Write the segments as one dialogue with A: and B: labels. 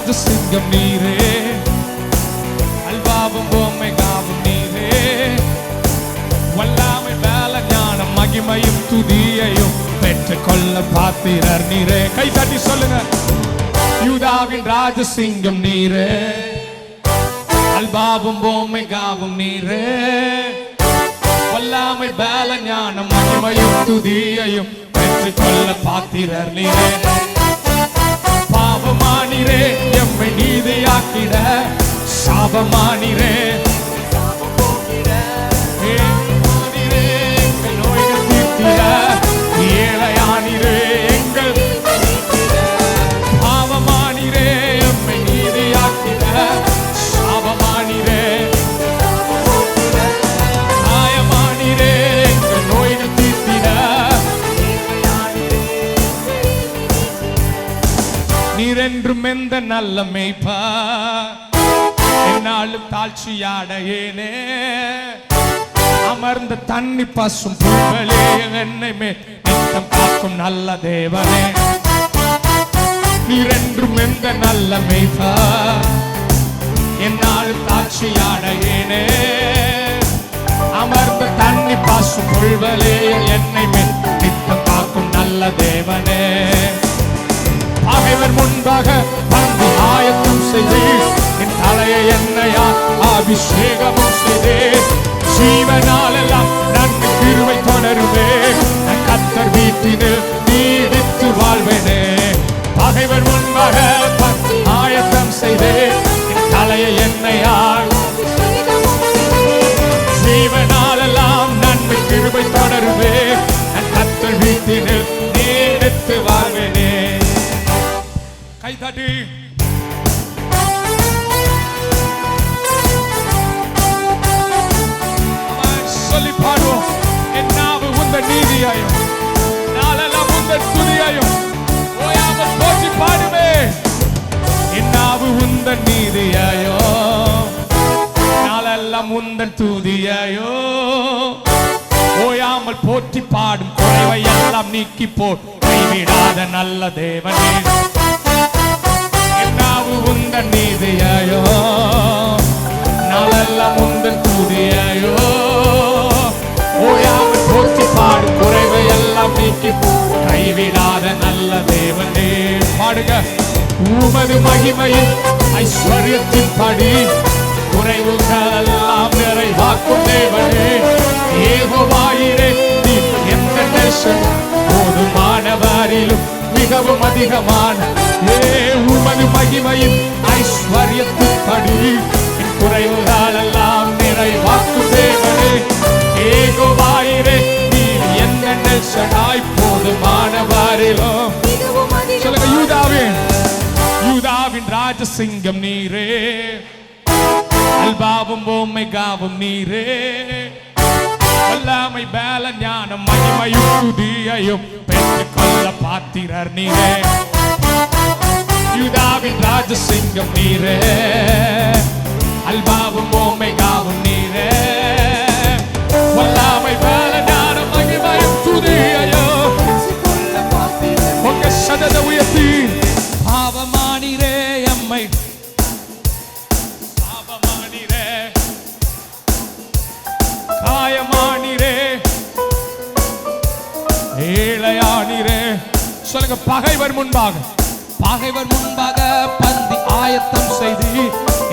A: ராஜசிங்கம் நீரே, அல்பாவும் ஓமெகாவும் நீரே, வல்லாமை மேல ஞானம் மகிமையும் துதியையும் பெற்றுக்கொள்ள பாத்திரர் நீரே. கை தட்டி சொல்லுங்க. யூதாவின் ராஜசிங்கம் நீரே, அல்பாவும் ஓமெகாவும் நீரே, வல்லாமை மேல ஞானம் மகிமையும் துதியையும் பெற்றுக்கொள்ள பாத்திரர் நீரே. பாவமானிரே எம்மை நீதியாக்கிட, சாபமானிரே நோய்கள் தீர்த்திட, ஏழையானிரே எங்கள் பாவமானிரே எம்மை நீதியாக்கிட, சாபமானிரே காயமானிரே எங்கள் நோய்கள் தீர்த்திட. நீரென்றும் எந்த நல்ல மேய்ப்பா, என்னாலும் தாழ்ச்சியாடையேனே, அமர்ந்த தண்ணி பசும் புல்களே என்னை நித்தம் காக்கும் நல்ல தேவனே. நீரென்றும் எந்த நல்ல மேய்ப்பா, என்னாலும் தாழ்ச்சியாடையேனே, அமர்ந்த தண்ணி பசும் புல்களே என்னை நித்தம் காக்கும் நல்ல தேவனே. பகைவர் முன்பாக வந்து ஆயத்தம் செய்து, என் தலையை எண்ணெயா அபிஷேகமும் செய்தே, ஜீவனாலெல்லாம் நன்மை கிருபை தொடருவே, நான் கர்த்தர் வீட்டினில் நீடித்து வாழ்வேனே. பகைவர் முன்பாக வந்து ஆயத்தம் செய்தே, என் தலையை எண்ணெயால் ஜீவனாலெல்லாம் நன்மை கிருபை தொடருவே, நான் கர்த்தர் வீட்டினில் நீடித்து வாழ்வேனே. கை தட்டி சொல்லி பாடுவோம். என் நாவு உந்தன் நீதியாயும், நாளெல்லாம் உந்தன் துதியாயும் ஓயாமல் போற்றி பாடுவே. என் நாவு உந்தன் நீதியாயோ, நாளெல்லாம் உந்தன் துதியாயோ ஓயாமல் போற்றி பாடும். குறைவை எல்லாம் நீக்கி போட் கைவிடாத நல்ல தேவனே. நாவு உந்தன் நீதியாயோ, நாளெல்லாம் உந்தன் துதியாயோ ஓயாமல் போற்றி பாடும். குறைவை எல்லாம் நீக்கி கைவிடாத நல்ல தேவனே. பாடுங்க. உமது மகிமையின் ஐஸ்வர்யத்தின் படி குறைவுகள் எல்லாம் நிறைவாக்கும் தேவனே. யெகோவாயிரே நீர் எந்த நேசன், போதுமானவரிலும் மிகவும் அதிகமான உமது மகிமையின் ஐஸ்வர்யத்தின் படி என் குறைவுகள் எல்லாம் நிறைவாக்கும் தேவனே. யெகோவாயிரே நீர் எந்த நேசனாய், போதுமானவரிலும். சொல்லுங்க. யூதாவின் ராஜசிங்கம் நீரே, அல்பாவும் ஓமெகாவும் நீரே, வல்லமை பேல ஞானம் மகிமையும் துதியையும் பெற்றுக்கொள்ள பாத்திரர் நீரே. யூதாவின் ராஜசிங்கம் நீரே, அல்பாவும் ஓமெகாவும் நீரே, வல்லமை பேல ஞானம் மகிமையும் துதியையும் உங்க சதத உயர்த்தி. பாவமானிரே எம்மை, பாவமானிரே காயமானிரே, ஏழையானிரே. சொல்லுங்க. பகைவர் முன்பாக, பகைவர் முன்பாக பந்தி ஆயத்தம் செய்து,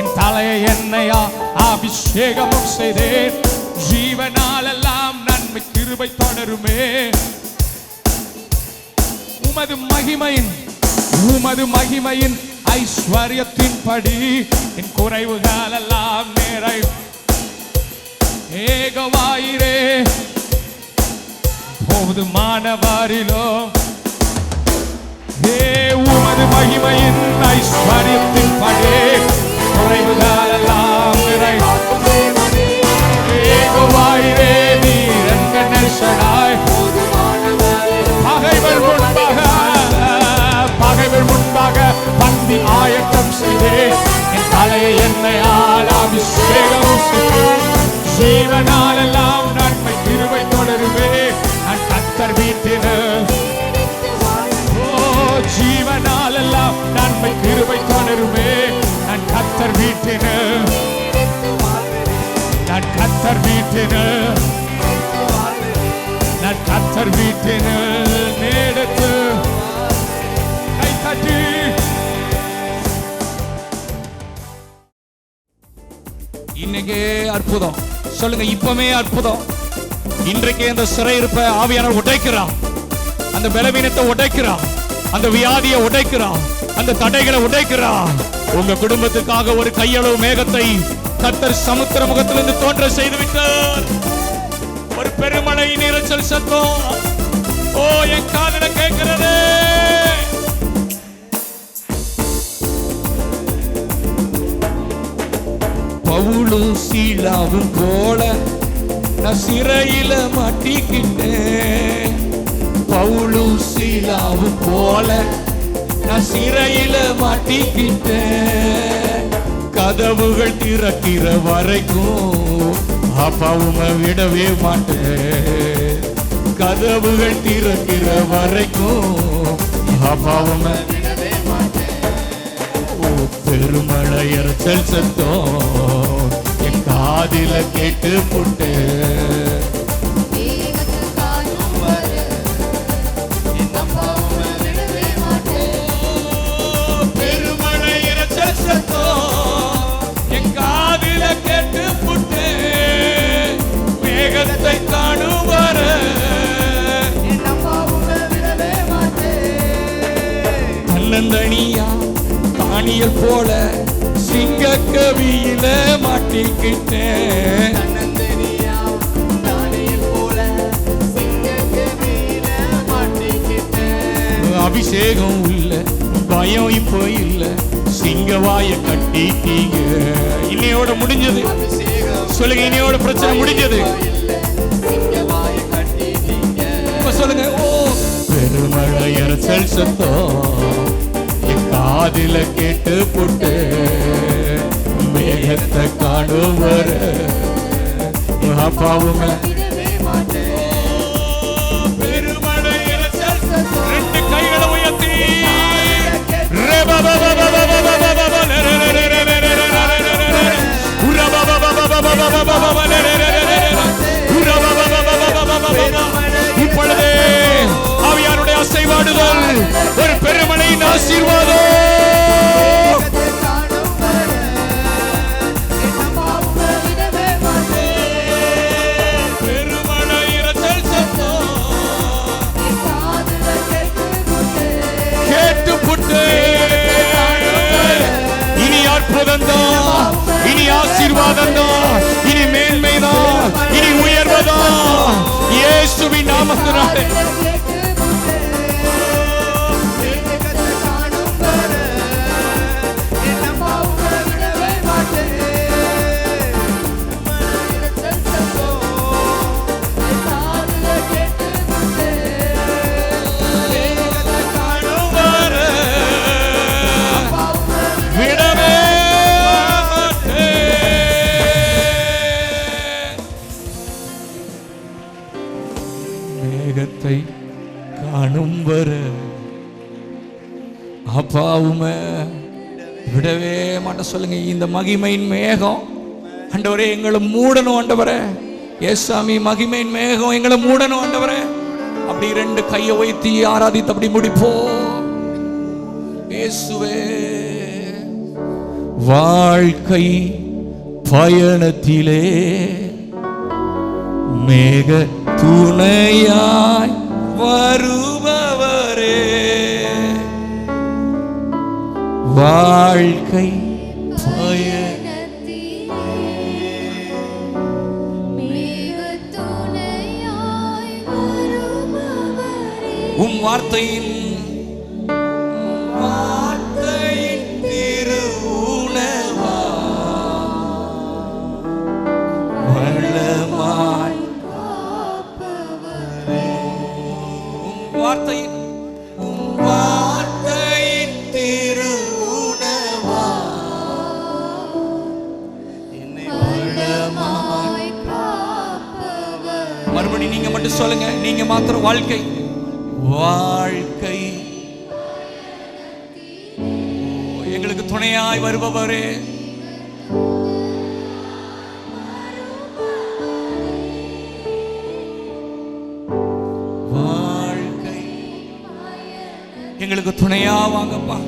A: என் தலையை எண்ணெயா அபிஷேகமும் செய்தேன். ஜீவனாலெல்லாம் நன்மை கிருபை தொடருமே. உமது மகிமையின் ஐஸ்வர்யத்தின் படி என் குறைவுகள் எல்லாம் நேரை. யெகோவாயிரே போதுமானவரிலோ, உமது மகிமையின் ஐஸ்வர்யத்தின் படி குறைவுகள் எல்லாம் நிறை. யெகோவாயிரே நீர் எந்த நேசனாய், பகைவர் முன்பாக பந்தி ஆயத்தம் செய்தே, என் தலையை எண்ணெயால் அபிஷேகமும் செய்தேன். ஜீவனாலெல்லாம் நன்மை கிருபை தொடருவே, நான் கர்த்தர் வீட்டினில். ஜீவனாலெல்லாம் நன்மை கிருபை தொடருவே, வளருமே. நான் கர்த்தர் வீட்டினில், நான் கர்த்தர் வீட்டினில், நான் கர்த்தர் வீட்டினில் நீடித்து. கை தட்டி இன்னைக்கே அற்புதம் சொல்லுங்க. இப்பமே அற்புதம். இன்றைக்கே அந்த சிறையிருப்பை ஆவியானவர் உடைக்கிறான். அந்த பலவீனத்தை உடைக்கிறான். அந்த வியாதியை உடைக்கிறான். அந்த தடைகளை உடைக்கிறான். உங்க குடும்பத்துக்காக ஒரு கையளவு மேகத்தை கர்த்தர் சமுத்திர முகத்திலிருந்து தோன்ற செய்து விட்டார். ஒரு பெருமழை நீரச்சல் சத்தம் ஓ என் காதுல கேட்கிறது. பவுலும் சீலாவும் போல நான் சிறையில மாட்டிக்கிட்டேன். பவுலும் சீலாவும் போல நான் சிறையில மாட்டிக்கிட்டேன். கதவுகள் திறக்கிற வரைக்கும் அப்பாவுமை விடவே மாட்டேன். கதவுகள் திறக்கிற வரைக்கும் அப்பாவுமை விடவே மாட்டேன். ஓ பெருமழை இறைச்சல் சத்தம் என் காதில கேட்டு புட்டு. பெருமழை இறைச்சல் சத்தம் என் காதில கேட்டு புட்டு. மேகத்தை காணும் வர தன்னந்தனியா தானியல் போல சிங்க கவியில மாட்டிக்கிட்டேன். அபிஷேகம் இல்ல, பயம் இப்போ இல்ல, சிங்கவாய கட்டிட்டீங்க. இன்னையோட முடிஞ்சது சொல்லுங்க. இன்னையோட பிரச்சனை முடிஞ்சது சொல்லுங்க. ஓ பெருமழை இறைச்சல் சத்தம் என் காதில கேட்டு புட்டு. மேகத்தை காணும் வர அப்பாவுமே பெருமழை இறைச்சல் சத்தம். ரெண்டு கைகளை உயர்த்தி இப்பொழுதே ஆவியானுடைய அசைவாடுதல் ஒரு பெருமழையின் ஆசீர்வாதம். பெருமழை இறைச்சல் சத்தம் கேட்டு புட்டு. இனி அற்புதம் தான், இனி ஆசீர்வாதம் தான், இனி மேன்மைதான், இனி உயர்வதான். இயேசுவின் நாமத்தினாலே மேகத்தை காணும் வர அப்பாவுமே விடவே மாட்ட சொல்லுங்க. இந்த மகிமையின் மேகம் ஆண்டவரே எங்களை மூடணும். ஆண்டவரே ஏசாமி மகிமையின் மேகம் எங்களை மூடணும். ஆண்டவரே அப்படி ரெண்டு கையை வைத்து ஆராதித்து அப்படி முடிப்போம். இயேசுவே வாழ்க்கை பயணத்திலே மேக துணையாய் வருபவரே. வாழ்க்கை பயணத்திலே மேக துணையாய் வருபவரே. உம் வார்த்தையின் திருவுணவா வளமாய் வார்த்தையின் திருவுணவா என்னை வளமாய் காப்பவர். மறுபடியும் நீங்க மட்டும் சொல்லுங்க. நீங்க மாத்திரம் வாழ்க்கை எங்களுக்கு துணையாய் வருபவரே, வாழ்க்கை எங்களுக்கு துணையா வாங்கப்பா.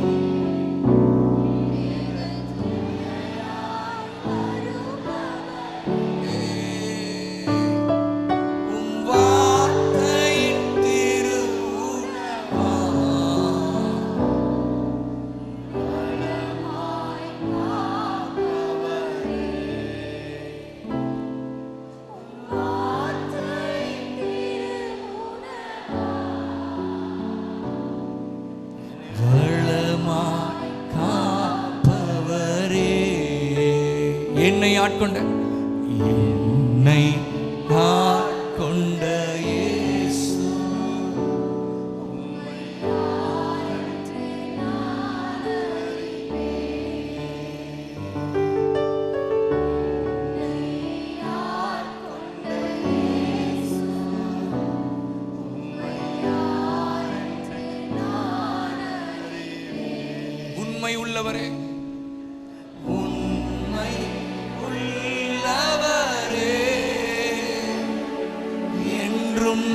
A: என்னை ஆட்கொண்ட இயேசு, உண்மை உள்ளவரே,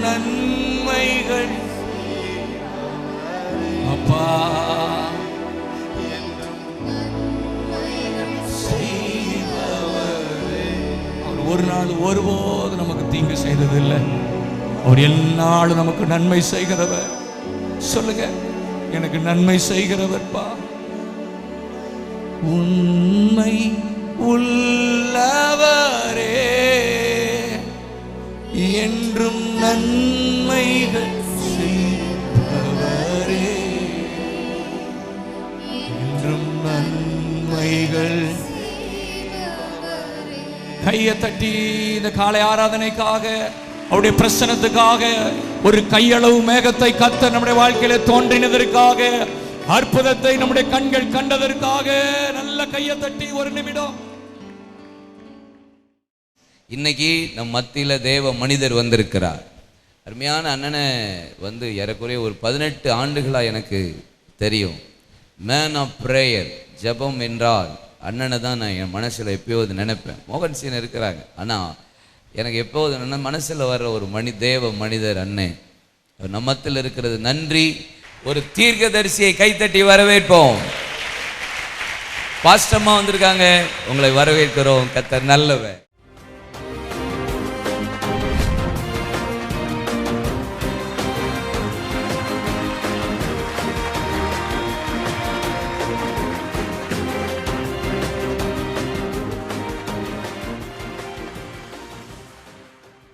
A: நன்மைகள் அப்பா அவர் ஒரு நாள் ஒருபோது நமக்கு தீங்கு செய்ததில்லை. அவர் எந்நாளும் நமக்கு நன்மை செய்கிறவர். சொல்லுங்க, எனக்கு நன்மை செய்கிறவர்ப்பா. உண்மை உள்ளவரே, என்றும் நன்மைகள் செய்பவரே, என்றும் நன்மைகள். கையை தட்டி இந்த காலை ஆராதனைக்காக, அவருடைய பிரசன்னத்துக்காக, ஒரு கையளவு மேகத்தை கர்த்தர் நம்முடைய வாழ்க்கையில தோன்றினதற்காக, அற்புதத்தை நம்முடைய கண்கள் கண்டதற்காக நல்ல கையை தட்டி ஒரு நிமிடம்.
B: இன்னைக்கு நம் மத்தியில் தேவ மனிதர் வந்திருக்கிறார். அருமையான அண்ணனை வந்து ஏறக்குறைய ஒரு 18 ஆண்டுகளாக எனக்கு தெரியும். மேன் ஆஃப் ப்ரேயர், ஜபம் என்றால் அண்ணனை தான் நான் என் மனசில் எப்போது நினைப்பேன். மோகன் சீன் இருக்கிறாங்க, ஆனால் எனக்கு எப்போது மனசில் வர்ற ஒரு தேவ மனிதர் அண்ணன் நம்மத்தில் இருக்கிறது. நன்றி. ஒரு தீர்க்கதரிசியை கைத்தட்டி வரவேற்போம். பாஸ்டம்மா வந்திருக்காங்க, உங்களை வரவேற்கிறோம். கர்த்தர் நல்லவர்.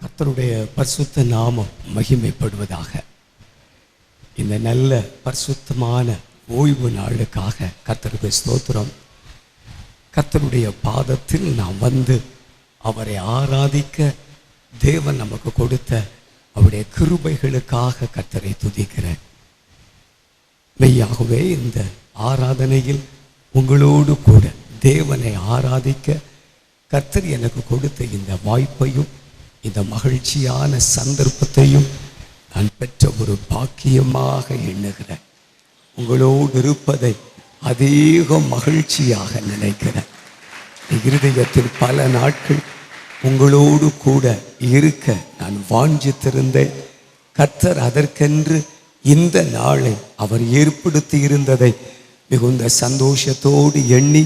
C: கர்த்தருடைய பரிசுத்த நாமம் மகிமைப்படுவதாக. இந்த நல்ல பரிசுத்தமான ஓய்வு நாளுக்காக கர்த்தருக்கு ஸ்தோத்திரம். கர்த்தருடைய பாதத்தில் நாம் வந்து அவரை ஆராதிக்க தேவன் நமக்கு கொடுத்த அவருடைய கிருபைகளுக்காக கர்த்தரை துதிக்கிறேன். மெய்யாகவே இந்த ஆராதனையில் உங்களோடு கூட தேவனை ஆராதிக்க கர்த்தர் எனக்கு கொடுத்த இந்த வாய்ப்பையும் இந்த மகிழ்ச்சியான சந்தர்ப்பத்தையும் நான் பெற்ற ஒரு பாக்கியமாக எண்ணுகிறேன். உங்களோடு இருப்பதை அதிக மகிழ்ச்சியாக நினைக்கிறேன். இருதயத்தில் பல நாட்கள் உங்களோடு கூட இருக்க நான் வாஞ்சித்திருந்தேன். கர்த்தர் அதற்கென்று இந்த நாளை அவர் ஏற்படுத்தி இருந்ததை மிகுந்த சந்தோஷத்தோடு எண்ணி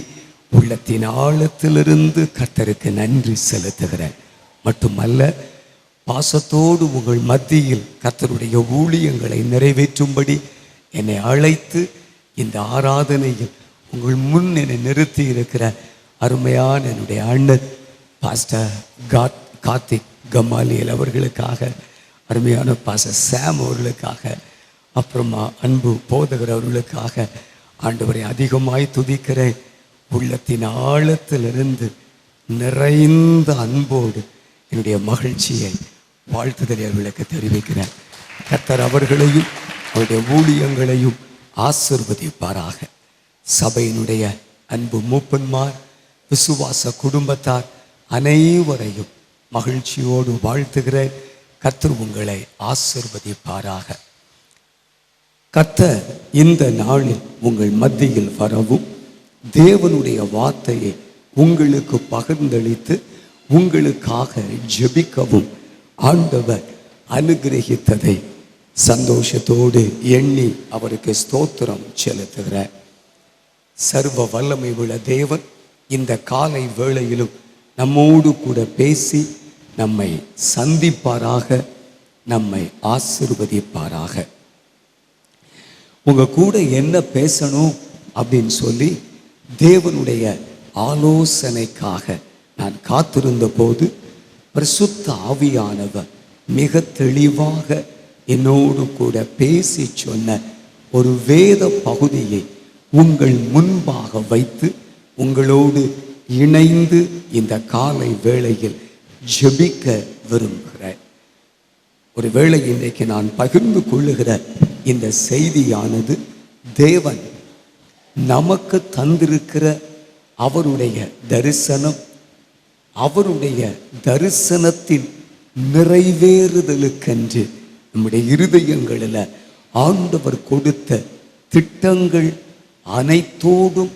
C: உள்ளத்தின் ஆழத்திலிருந்து கர்த்தருக்கு நன்றி செலுத்துகிறேன். மட்டுமல்ல, பாசத்தோடு உங்கள் மத்தியில் கர்த்தருடைய ஊழியங்களை நிறைவேற்றும்படி என்னை அழைத்து இந்த ஆராதனையில் உங்கள் முன் என்னை நிறுத்தி இருக்கிற அருமையான என்னுடைய அண்ணன் பாஸ்டர் கார்த்திக் கமாலியல் அவர்களுக்காக, அருமையான பாஸ்டர் சாம் அவர்களுக்காக, அப்புறமா அன்பு போதகர் அவர்களுக்காக ஆண்டவரை அதிகமாய் துதிக்கிறேன். உள்ளத்தின் ஆழத்திலிருந்து நிறைந்த அன்போடு என்னுடைய மகிழ்ச்சியை வாழ்த்துதலை அவர்களுக்கு தெரிவிக்கிறேன். கர்த்தர் அவர்களையும் அவருடைய ஊழியங்களையும் ஆசீர்வதிப்பாராக. சபையினுடைய அன்பு மூப்பன்மார், விசுவாச குடும்பத்தார் அனைவரையும் மகிழ்ச்சியோடு வாழ்த்துகிறேன். கர்த்தர் உங்களை ஆசீர்வதிப்பாராக. கர்த்தர் இந்த நாளில் உங்கள் மத்தியில் வரவும் தேவனுடைய வார்த்தையை உங்களுக்கு பகிர்ந்தளித்து உங்களுக்காக ஜெபிக்கவும் ஆண்டவர் அனுகிரகித்ததை சந்தோஷத்தோடு எண்ணி அவருக்கு ஸ்தோத்திரம் செலுத்துகிறார். சர்வ வல்லமை உள்ள தேவன் இந்த காலை வேளையிலும் நம்மோடு கூட பேசி நம்மை சந்திப்பாராக, நம்மை ஆசீர்வதிப்பாராக. உங்க கூட என்ன பேசணும் அப்படின்னு சொல்லி தேவனுடைய ஆலோசனைக்காக நான் காத்திருந்த போது பரிசுத்த ஆவியானவர் மிக தெளிவாக என்னோடு கூட பேசி சொன்ன ஒரு வேத பகுதியை உங்கள் முன்பாக வைத்து உங்களோடு இணைந்து இந்த காலை வேளையில் ஜெபிக்க விரும்புகிறேன். ஒரு வேளை இன்றைக்கு நான் பகிர்ந்து கொள்ளுகிற இந்த செய்தியானது தேவன் நமக்கு தந்திருக்கிற அவருடைய தரிசனம், அவருடைய தரிசனத்தின் நிறைவேறுதலுக்கென்று நம்முடைய இருதயங்களில் ஆண்டவர் கொடுத்த திட்டங்கள் அனைத்தோடும்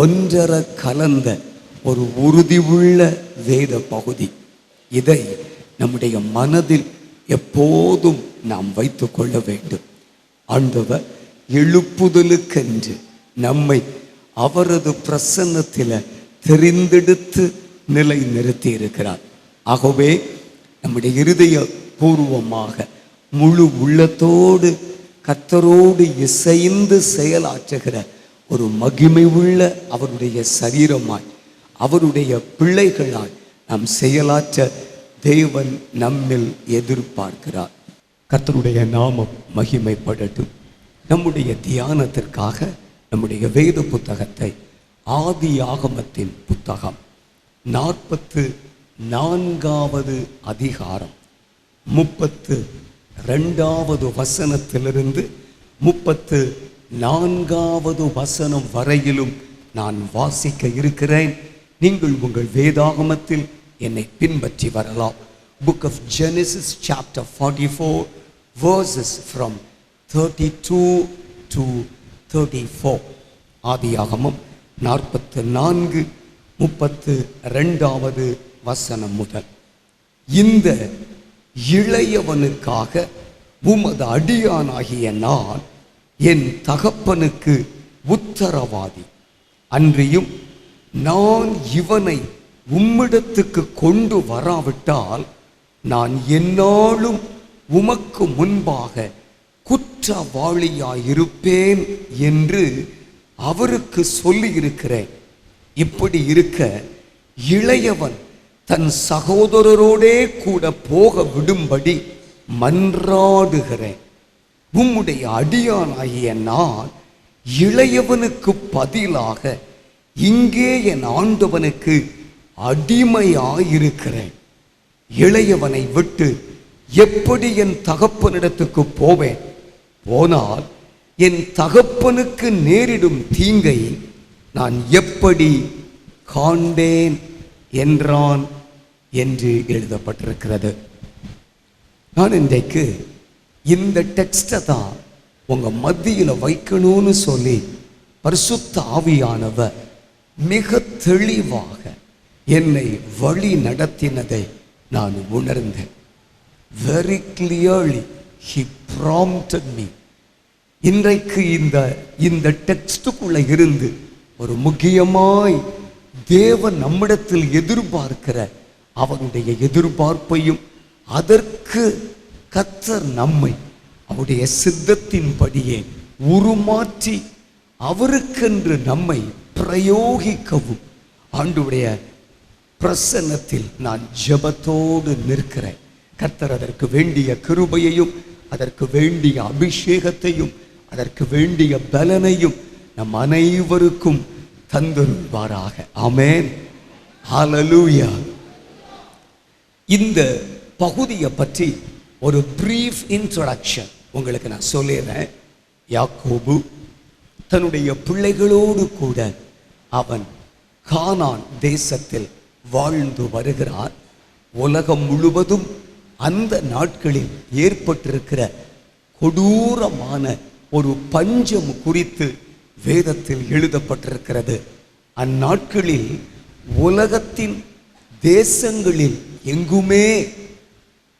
C: ஒன்றர கலந்த ஒரு உறுதியுள்ள வேத பகுதி. இதை நம்முடைய மனதில் எப்போதும் நாம் வைத்து கொள்ள வேண்டும். ஆண்டவர் எழுப்புதலுக்கென்று நம்மை அவரது பிரசன்னத்தில் தெரிந்தெடுத்து நிலை நிறுத்தி இருக்கிறார். ஆகவே நம்முடைய இருதய பூர்வமாக முழு உள்ளத்தோடு கர்த்தரோடு இசைந்து செயலாற்றுகிற ஒரு மகிமை உள்ள அவருடைய சரீரமாய் அவருடைய பிள்ளைகளாய் நாம் செயலாற்ற தேவன் நம்மில் எதிர்பார்க்கிறார். கர்த்தருடைய நாமம் மகிமைப்படட்டும். நம்முடைய தியானத்திற்காக நம்முடைய வேத புத்தகத்தை ஆதியாகமத்தின் புத்தகம் 44வது அதிகாரம் 32வது வசனத்திலிருந்து 34வது வசனம் வரையிலும் நான் வாசிக்க இருக்கிறேன். நீங்கள் உங்கள் வேதாகமத்தில் என்னை பின்பற்றி வரலாம். Book of Genesis chapter 44 verses from 32 to 34. ஆதியாகமம் 44:32வது வசனம் முதல். இந்த இளையவனுக்காக உமது அடியானாகிய நான் என் தகப்பனுக்கு உத்தரவாதி. அன்றியும் நான் இவனை உம்மிடத்துக்கு கொண்டு வராவிட்டால் நான் எந்நாளும் உமக்கு முன்பாக குற்றவாளியாயிருப்பேன் என்று அவருக்கு சொல்லியிருக்கிறேன். இப்படி இருக்க இளையவன் தன் சகோதரரோடே கூட போக விடும்படி மன்றாடுகிறேன். உம்முடைய அடியானாகிய நான் இளையவனுக்கு பதிலாக இங்கே என் ஆண்டவனுக்கு அடிமையாயிருக்கிறேன். இளையவனை விட்டு எப்படி என் தகப்பனிடத்துக்கு போவேன்? போனால் என் தகப்பனுக்கு நேரிடும் தீங்கை நான் எப்படி காண்டேன் என்றான் என்று எழுதப்பட்டிருக்கிறது. நான் இன்றைக்கு இந்த டெக்ஸ்டை தான் உங்க மத்தியில் வைக்கணும்னு சொல்லி பரிசுத்த ஆவியானவர் மிக தெளிவாக என்னை வழி நடத்தினதை நான் உணர்ந்தேன். Very clearly he prompted me. இன்றைக்கு இந்த டெக்ஸ்டுக்குள்ள இருந்து ஒரு முக்கியமாய் தேவன் நம்மிடத்தில் எதிர்பார்க்கிற அவனுடைய எதிர்பார்ப்பையும் அதற்கு கர்த்தர் நம்மை அவருடைய சித்தத்தின்படியே உருமாற்றி அவருக்கென்று நம்மை பிரயோகிக்கவும் ஆண்டவருடைய பிரசன்னத்தில் நான் ஜெபத்தோடு நிற்கிறேன். கர்த்தர் அதற்கு வேண்டிய கிருபையையும் அதற்கு வேண்டிய அபிஷேகத்தையும் அதற்கு வேண்டிய பலனையும் நம் அனைவருக்கும் தந்தருள்வாராக. ஆமென். ஹல்லேலூயா. இந்த பகுதியை பற்றி ஒரு பிரீஃப் இன்ட்ரோடக்ஷன் உங்களுக்கு நான் சொல்லிடுறேன். யாக்கோபு தன்னுடைய பிள்ளைகளோடு கூட அவன் கானான் தேசத்தில் வாழ்ந்து வருகிறார். உலகம் முழுவதும் அந்த நாட்களில் ஏற்பட்டிருக்கிற கொடூரமான ஒரு பஞ்சம் குறித்து வேதத்தில் எழுதப்பட்டிருக்கிறது. அந்நாட்களில் உலகத்தின் தேசங்களில் எங்குமே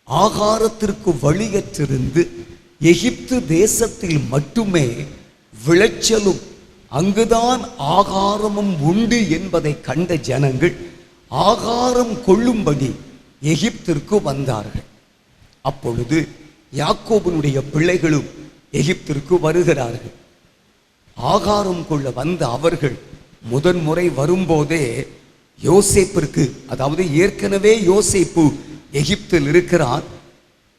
C: ஆகாரத்திற்கு வழியற்றிருந்து எகிப்து தேசத்தில் மட்டுமே விளைச்சலும் அங்குதான் ஆகாரமும் உண்டு என்பதை கண்ட ஜனங்கள் ஆகாரம் கொள்ளும்படி எகிப்திற்கு வந்தார்கள். அப்பொழுது யாக்கோபினுடைய பிள்ளைகளும் எகிப்திற்கு வருகிறார்கள். ஆகாரம் கொள்ள வந்த அவர்கள் முதன்முறை வரும்போதே யோசேப்பிற்கு, அதாவது ஏற்கனவே யோசேப்பு எகிப்தில் இருக்கிறான்,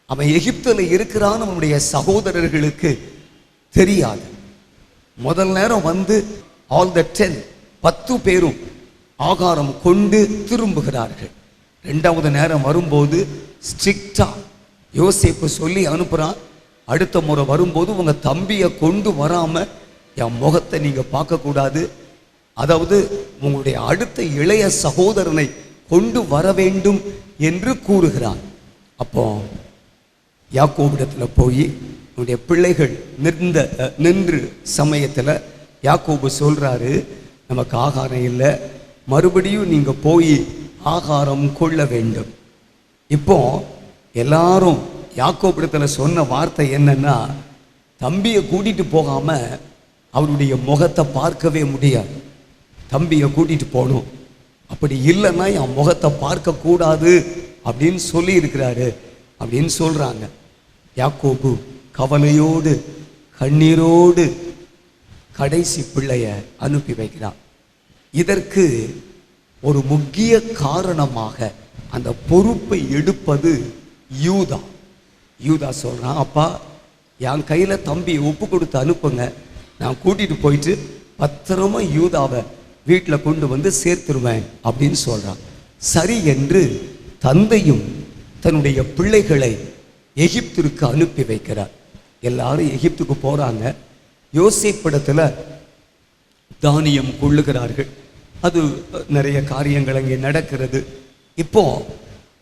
C: அவன் எகிப்தில் இருக்கிறான், அவனுடைய சகோதரர்களுக்கு தெரியாது. முதல் நேரம் வந்து ஆல் த 10 பேரும் ஆகாரம் கொண்டு திரும்புகிறார்கள். ரெண்டாவது நேரம் வரும்போது ஸ்ட்ரிக்டா யோசேப்பு சொல்லி அனுப்புறான், அடுத்த முறை வரும்போது உங்க தம்பியை கொண்டு வராம என் முகத்தை நீங்க பார்க்கக்கூடாது, அதாவது உங்களுடைய அடுத்த இளைய சகோதரனை கொண்டு வர வேண்டும் என்று கூறுகிறான். அப்போ யாக்கோபிடத்தில் போய் உன்னுடைய பிள்ளைகள் நின்று சமயத்தில் யாக்கோபு சொல்றாரு, நமக்கு ஆகாரம் இல்லை, மறுபடியும் நீங்க போய் ஆகாரம் கொள்ள வேண்டும். இப்போ எல்லாரும் யாக்கோபிடத்தில் சொன்ன வார்த்தை என்னன்னா, தம்பியை கூட்டிட்டு போகாம அவருடைய முகத்தை பார்க்கவே முடியாது, தம்பியை கூட்டிட்டு போகணும், அப்படி இல்லைன்னா என் முகத்தை பார்க்க கூடாது அப்படின்னு சொல்லி இருக்கிறாரு அப்படின்னு சொல்றாங்க. யாக்கோபு கவலையோடு கண்ணீரோடு கடைசி பிள்ளைய அனுப்பி வைக்கிறான். இதற்கு ஒரு முக்கிய காரணமாக அந்த பொறுப்பை எடுப்பது யூதா. யூதா சொல்றான், அப்பா என் கையில தம்பியை ஒப்பு கொடுத்து அனுப்புங்க, நான் கூட்டிட்டு போயிட்டு பத்திரமா யூதாவை வீட்டில் கொண்டு வந்து சேர்த்துருவேன் அப்படின்னு சொல்றான். சரி என்று தந்தையும் தன்னுடைய பிள்ளைகளை எகிப்திற்கு அனுப்பி வைக்கிறார். எல்லாரும் எகிப்துக்கு போறாங்க. யோசேப்பிடத்துல தானியம் கொள்ளுகிறார்கள். அது நிறைய காரியங்கள் அங்கே நடக்கிறது. இப்போ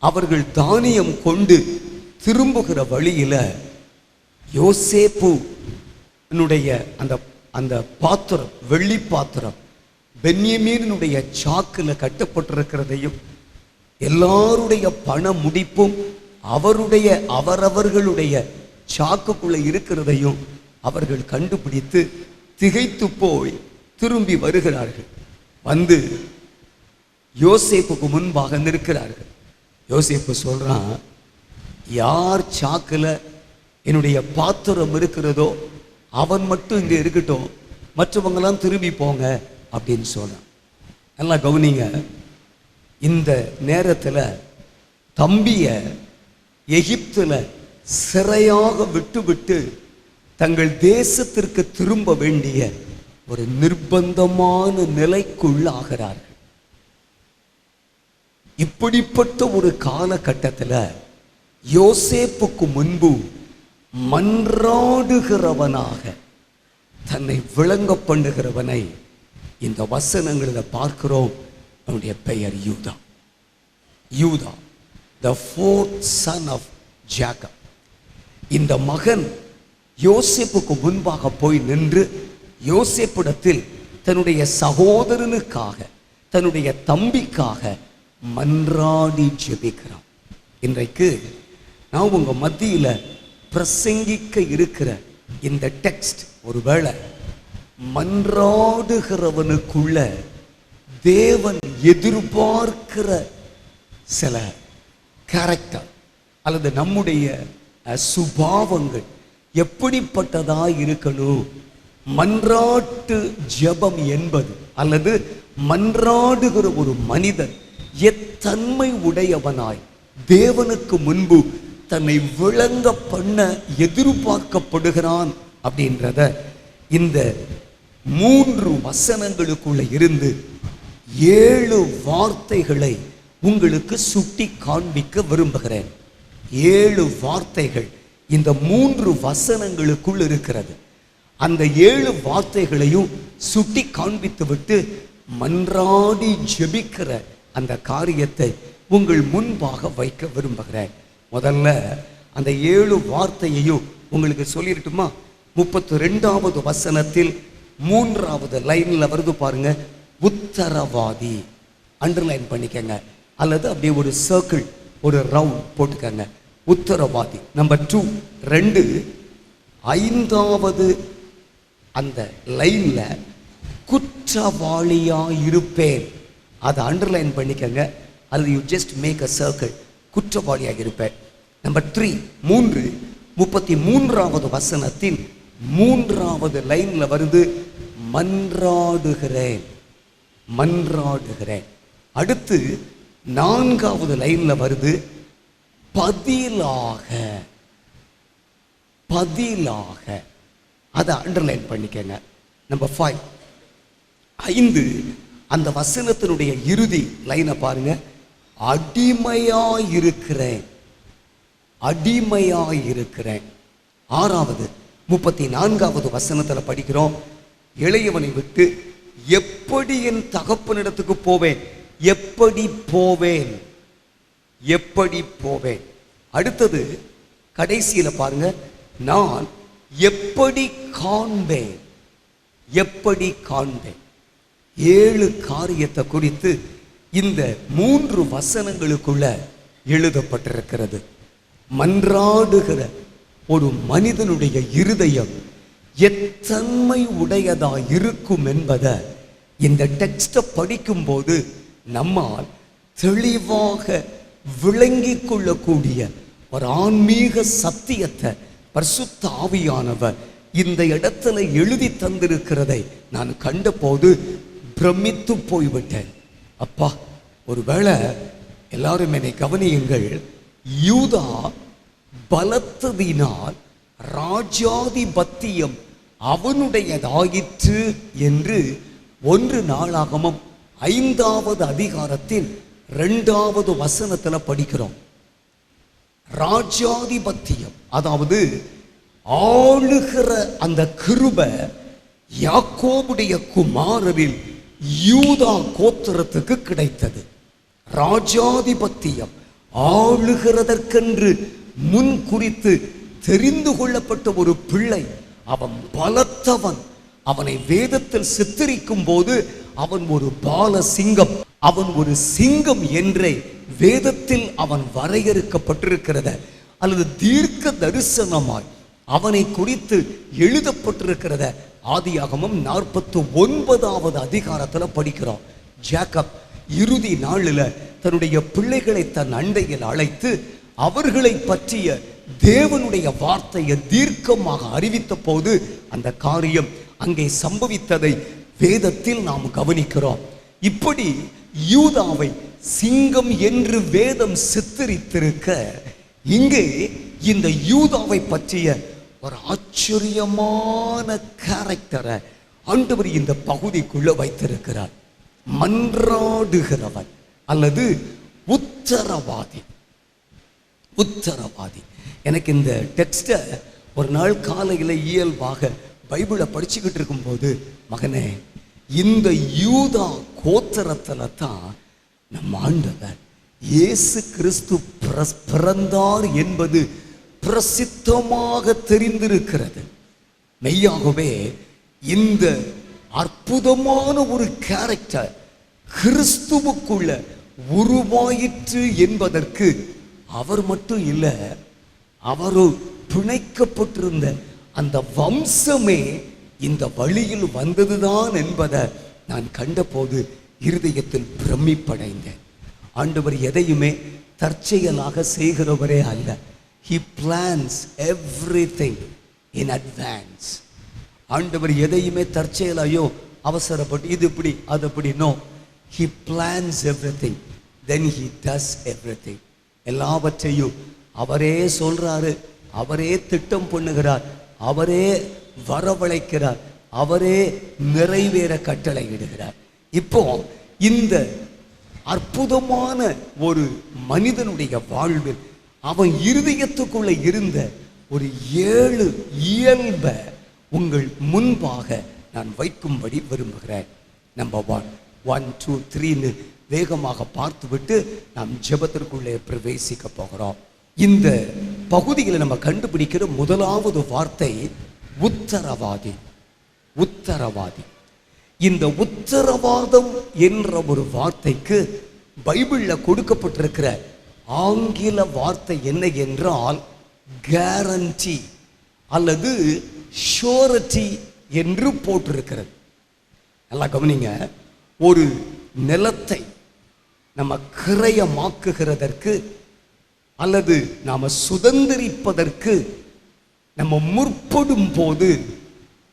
C: அவர்கள் தானியம் கொண்டு திரும்புகிற வழியில யோசேப்பு அந்த அந்த பாத்திரம், வெள்ளி பாத்திரம் பென்யமீனுடைய சாக்குல கட்டப்பட்டிருக்கிறதையும் எல்லாருடைய பண முடிப்பும் அவரவர்களுடைய சாக்குக்குள்ள இருக்கிறதையும் அவர்கள் கண்டுபிடித்து திகைத்து போய் திரும்பி வருகிறார்கள். வந்து யோசேப்புக்கு முன்பாக நிற்கிறார்கள். யோசேப்பு சொல்றான், யார் சாக்குல என்னுடைய பாத்திரம் இருக்கிறதோ அவன் மட்டும் இங்க இருக்கட்டும், மற்றவங்கெல்லாம் திரும்பி போங்க அப்படின்னு சொல்றான். நல்லா கவனிங்க, இந்த நேரத்தில் தம்பிய எகிப்துல சிறையாக விட்டு தங்கள் தேசத்திற்கு திரும்ப வேண்டிய ஒரு நிர்பந்தமான நிலைக்குள்ளாகிறார்கள். இப்படிப்பட்ட ஒரு காலகட்டத்தில் யோசேப்புக்கு முன்பு மன்றாடுகிறவனாக தன்னை விளங்க பண்ணுகிறவனை இந்த வசனங்களில் பார்க்கிறோம். அவனுடைய பெயர் யூதா. யூதா, the fourth son of Jacob. இந்த மகன் யோசேப்புக்கு முன்பாக போய் நின்று யோசேப்பிடத்தில் தன்னுடைய சகோதரனுக்காக, தன்னுடைய தம்பிக்காக மன்றாடி ஜெபிக்கிறான். இன்றைக்கு நான் உங்க மத்தியில பிரசங்கிக்க இருக்கிற இந்த டெக்ஸ்ட் ஒருவேளை மன்றாடுகிறவனுக்குள்ள தேவன் எதிர்பார்க்கிற சில கேரக்டர் அல்லது நம்முடைய சுபாவங்கள் எப்படிப்பட்டதா இருக்கணும், மன்றாட்டு ஜெபம் என்பது அல்லது மன்றாடுகிற ஒரு மனிதன் எத்தன்மை உடையவனாய் தேவனுக்கு முன்பு தன்னை விளங்க பண்ண எதிர்பார்க்கப்படுகிறான் அப்படின்றத இந்த 3 வசனங்களுக்குள்ள இருந்து 7 வார்த்தைகளை உங்களுக்கு சுட்டி காண்பிக்க விரும்புகிறேன். 7 வார்த்தைகள் இந்த 3 வசனங்களுக்குள் இருக்கிறது. அந்த 7 வார்த்தைகளையும் சுட்டி காண்பித்து விட்டு மன்றாடி ஜெபிக்கிற அந்த காரியத்தை உங்கள் முன்பாக வைக்க விரும்புகிறேன். முதல்ல அந்த 7 வார்த்தையையும் உங்களுக்கு சொல்லிடட்டுமா? 32வது வசனத்தில் 3வது லைன்ல வருது பாருங்க. உத்தரவாதி. அண்டர்லைன் பண்ணிக்கங்க, அல்லது அப்படியே ஒரு சர்க்கிள், ஒரு ரவுண்ட் போட்டுக்கங்க. உத்தரவாதி. நம்பர் 2, 2, 5வது அந்த லைன்ல குற்றவாளியா இருப்பேன், அதை அண்டர்லைன் பண்ணிக்கங்க, அல்லது you just make a circle. குற்றவாளியாக இருப்பேன். நம்பர் 3, 33வது வசனத்தின் 3வது லைன்ல வருது, மன்றாடுகிறேன், மன்றாடுகிறேன். அடுத்து 4வது லைன்ல வருது, பதிலாக, பதிலாக. அதை அண்டர்லைன் பண்ணிக்கங்க. நம்பர் 5, 5, அந்த வசனத்தினுடைய இறுதி லைனை பாருங்க, அடிமையாயிருக்கிறேன், அடிமையாயிருக்கிறேன். 6வது 34வது வசனத்துல படிக்கிறோம், இளையவனை விட்டு எப்படி என் தகப்பனிடத்துக்கு போவேன், எப்படி போவேன், எப்படி போவேன். அடுத்தது கடைசியில பாருங்க, நான் எப்படி காண்பேன், எப்படி காண்பேன். 7 காரியத்தை குறித்து இந்த 3 வசனங்களுக்குள்ள எழுதப்பட்டிருக்கிறது. மன்றாடுகிற ஒரு மனிதனுடைய இருதயம் எத்தன்மை உடையதா இருக்கும் என்பதை இந்த டெக்ஸ்ட படிக்கும் போது நம்மால் தெளிவாக விளங்கிக் கொள்ளக்கூடிய ஒரு ஆன்மீக சத்தியத்தை பரிசுத்த ஆவியானவர் இந்த இடத்துல எழுதி தந்திருக்கிறதை நான் கண்டபோது பிரமித்து போய்விட்டேன். அப்பா, ஒருவேளை எல்லாரும் என்னை கவனியுங்கள், யூதா பலத்ததினால் ராஜாதிபத்தியம் அவனுடையதாயிற்று என்று 1 நாளாகமம் 5வது அதிகாரத்தின் 2வது வசனத்துல படிக்கிறோம். ராஜாதிபத்தியம், அதாவது ஆளுகிற அந்த கிருபை யாக்கோபுடைய குமாரரில் யூதா கோத்திரத்துக்கு கிடைத்தது. ராஜாதிபத்தியம் ஆளுகிறதற்கென்று முன் குறித்து தெரிந்து கொள்ளப்பட்ட ஒரு பிள்ளை. அவன் பலத்தவன். அவனை வேதத்தில் சித்தரிக்கும் போது அவன் ஒரு பால சிங்கம், அவன் ஒரு சிங்கம் என்றே வேதத்தில் அவன் வரையறுக்கப்பட்டிருக்கிறத, அல்லது தீர்க்க தரிசனமாய் அவனை குறித்து எழுதப்பட்டிருக்கிறத ஆதியாகமம் 49வது அதிகாரத்துல படிக்கிறோம். ஜேக்கப் இறுதி நாளில் தன்னுடைய பிள்ளைகளை தன் அண்டையில் அழைத்து அவர்களை பற்றிய தேவனுடைய வார்த்தையை தீர்க்கமாக அறிவித்த போது அந்த காரியம் அங்கே சம்பவித்ததை வேதத்தில் நாம் கவனிக்கிறோம். இப்படி யூதாவை சிங்கம் என்று வேதம் சித்தரித்திருக்க, இங்கே இந்த யூதாவை பற்றிய ஒரு ஆச்சரியமான கேரக்டரை ஆண்டவர் இந்த பகுதிக்குள்ள வைத்திருக்கிறார். மன்றாடுகிறவன் அல்லது உத்தரவாதி. உத்தரவாதி. எனக்கு இந்த டெக்ஸ்ட ஒரு நாள் காலையில் இயல்பாக பைபிளை படிச்சுக்கிட்டு இருக்கும்போது, மகனே, இந்த யூதா கோத்திரத்துல தான் நம் ஆண்டவர் இயேசு கிறிஸ்து பிறந்தார் என்பது பிரசித்தமாக தெரிந்திருக்கிறது. மெய்யாகவே இந்த அற்புதமான ஒரு கேரக்டர் கிறிஸ்துவுக்குள்ள உருவாயிற்று என்பதற்கு அவர் மட்டும் இல்லை, அவரு பிணைக்கப்பட்டிருந்த அந்த வம்சமே இந்த வழியில் வந்ததுதான் என்பதை நான் கண்டபோது இருதயத்தில் பிரமிப்படைந்தேன். ஆண்டவர் எதையுமே தற்செயலாக செய்கிறவரே அல்ல. He plans everything in advance. ஆண்டவர் எதையுமே தற்செயலாயோ அவசரப்பட்டு இது இப்படி அது அப்படி, no. He plans everything, then he does everything. எல்லாவற்றையும் அவரே சொல்றாரு, அவரே திட்டம் பண்ணுகிறார், அவரே வரவழைக்கிறார், அவரே நிறைவேற கட்டளை இடுகிறார். இப்போ இந்த அற்புதமான ஒரு மனிதனுடைய வாழ்வில் அவன் இருதயத்துக்குள்ள இருந்த ஒரு 7 இயல்பை உங்கள் முன்பாக நான் வைக்கும்படி விரும்புகிறேன். நம்பர் 1, 2, 3 வேகமாக பார்த்துவிட்டு நாம் ஜெபத்திற்குள்ளே பிரவேசிக்க போகிறோம். இந்த பகுதியில் நம்ம முதலாவது வார்த்தை உத்தரவாதி. உத்தரவாதி. இந்த உத்தரவாதம் என்ற ஒரு வார்த்தைக்கு பைபிள்ல கொடுக்கப்பட்டிருக்கிற ஆங்கில வார்த்தை என்ன என்றால் கேரண்டி அல்லது ஷூரிட்டி என்று போட்டிருக்கிறது. நல்லா கவனிங்க. ஒரு நிலத்தை நம்ம கிரயமாக்குகிறதற்கு அல்லது நாம சுதந்திரிப்பதற்கு நம்ம முற்படும் போது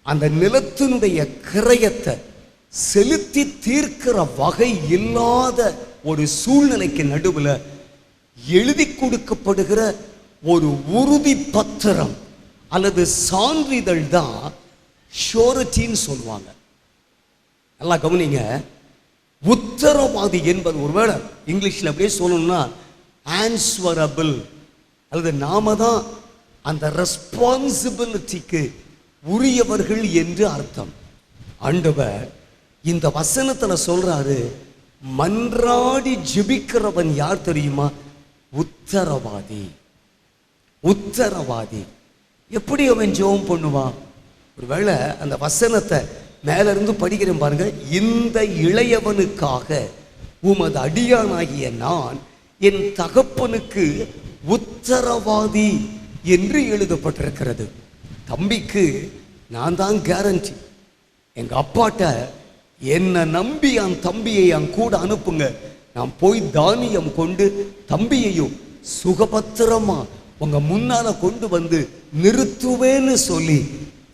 C: அந்த நிலத்தினுடைய கிரயத்தை செலுத்தி தீர்க்கிற வகை இல்லாத ஒரு சூழ்நிலைக்கு நடுவில் எழுதி கொடுக்கப்படுகிற ஒரு உறுதி பத்திரம் அல்லது சான்றிதழ் தான் ஷூரிட்டின்னு சொல்லுவாங்க. நல்லா கவனிங்க. உத்தரவாதி என்பது ஒருவேளை இங்கிலீஷ்ல அப்படியே சொல்லணும்னா ஆன்சரபிள் அல்லது நாம தான் அந்த ரெஸ்பான்சிபிலிட்டிக்கு உரியவர்கள் என்று அர்த்தம். ஆண்டவர் இந்த வசனத்துல சொல்றாரு, மன்றாடி ஜெபிக்கிறவன் யார் தெரியுமா? உத்தரவாதி. உத்தரவாதி. எப்படி அவன் ஜெபம் பண்ணுவான்? ஒருவேளை அந்த வசனத்தை மேல இருந்து படிக்கிறேன் பாருங்க. இந்த இளையவனுக்காக உமது அடியானாகிய நான் என் தகப்பனுக்கு உத்தரவாதி என்று எழுதப்பட்டிருக்கிறது. தம்பிக்கு நான் தான் கேரண்டி. எங்க அப்பாட்ட என்னை நம்பி என் தம்பியை என் கூட அனுப்புங்க, நான் போய் தானியம் கொண்டு தம்பியையும் சுகபத்திரமா உங்க முன்னால கொண்டு வந்து நிறுத்துவேன்னு சொல்லி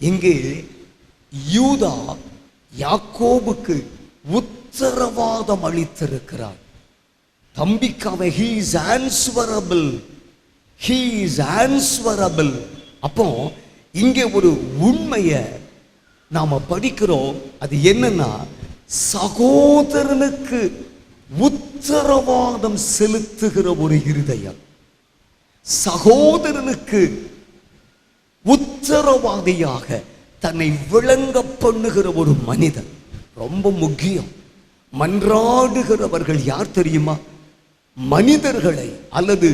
C: இங்கே யூதா யாக்கோபுக்கு உத்தரவாதம் அளித்திருக்கிறார். தம்பிக்காக he is answerable. He is answerable. அப்போ இங்கே ஒரு உண்மையை நாம படிக்கிறோம். அது என்னன்னா, சகோதரனுக்கு உத்தரவாதம் செலுத்துகிற ஒரு இருதயம், சகோதரனுக்கு உத்தரவாதியாக தன்னை விளங்க பண்ணுகிற ஒரு மனிதன் ரொம்ப முக்கியம். மன்றாடுகிறவர்கள் யார் தெரியுமா? மனிதர்களை அல்லது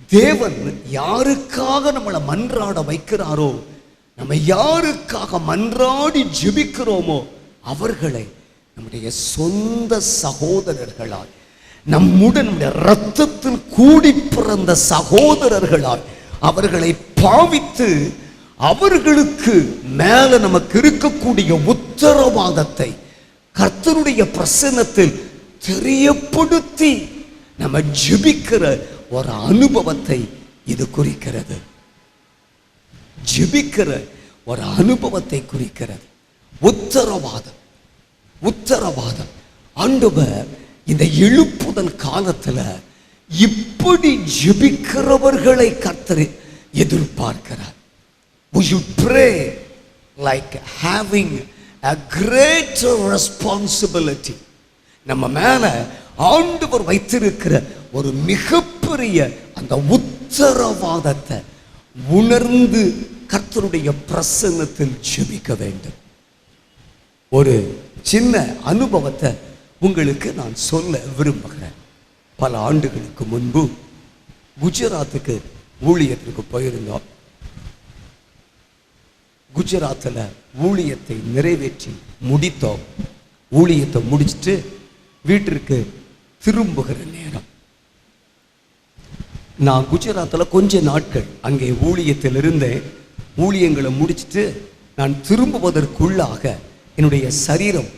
C: தேவன் யாருக்காக நம்மளை மன்றாட வைக்கிறாரோ, நம்ம யாருக்காக மன்றாடி ஜெபிக்கிறோமோ அவர்களை நம்முடைய சொந்த சகோதரர்களால், நம்முடன் நம்முடைய இரத்தத்தில் கூடி பிறந்த சகோதரர்களால் அவர்களை பாவித்து அவர்களுக்கு மேல நமக்கு இருக்கக்கூடிய உத்தரவாதத்தை கர்த்தருடைய பிரசன்னத்தில் தெரியப்படுத்தி நம்ம ஜெபிக்கிற ஒரு அனுபவத்தை இது குறிக்கிறது. ஜெபிக்கிற ஒரு அனுபவத்தை குறிக்கிறது. உத்தரவாதம். உத்தரவாதம். ஆண்டவர் இந்த எழுப்புதல் காலத்துல இப்படி ஜெபிக்கிறவர்களை கர்த்தர் எதிர்பார்க்கிறார். We should pray like having a greater responsibility. நம்ம மேல ஆண்டவர் வைத்திருக்கிற ஒரு மிகப்பெரிய அந்த உத்தரவாதத்தை உணர்ந்து கர்த்தருடைய பிரசன்னத்தில் ஜெபிக்க வேண்டும். ஒரு சின்ன அனுபவத்தை உங்களுக்கு நான் சொல்ல விரும்புகிறேன். பல ஆண்டுகளுக்கு முன்பு குஜராத்துக்கு ஊழியத்திற்கு போயிருந்தோம். குஜராத்தில் ஊழியத்தை நிறைவேற்றி முடித்தோம். ஊழியத்தை முடிச்சுட்டு வீட்டிற்கு திரும்புகிற நேரம், நான் குஜராத்தில் கொஞ்ச நாட்கள் அங்கே ஊழியத்தில் இருந்தேன். ஊழியங்களை முடிச்சுட்டு நான் திரும்புவதற்குள்ளாக என்னுடைய சரீரம்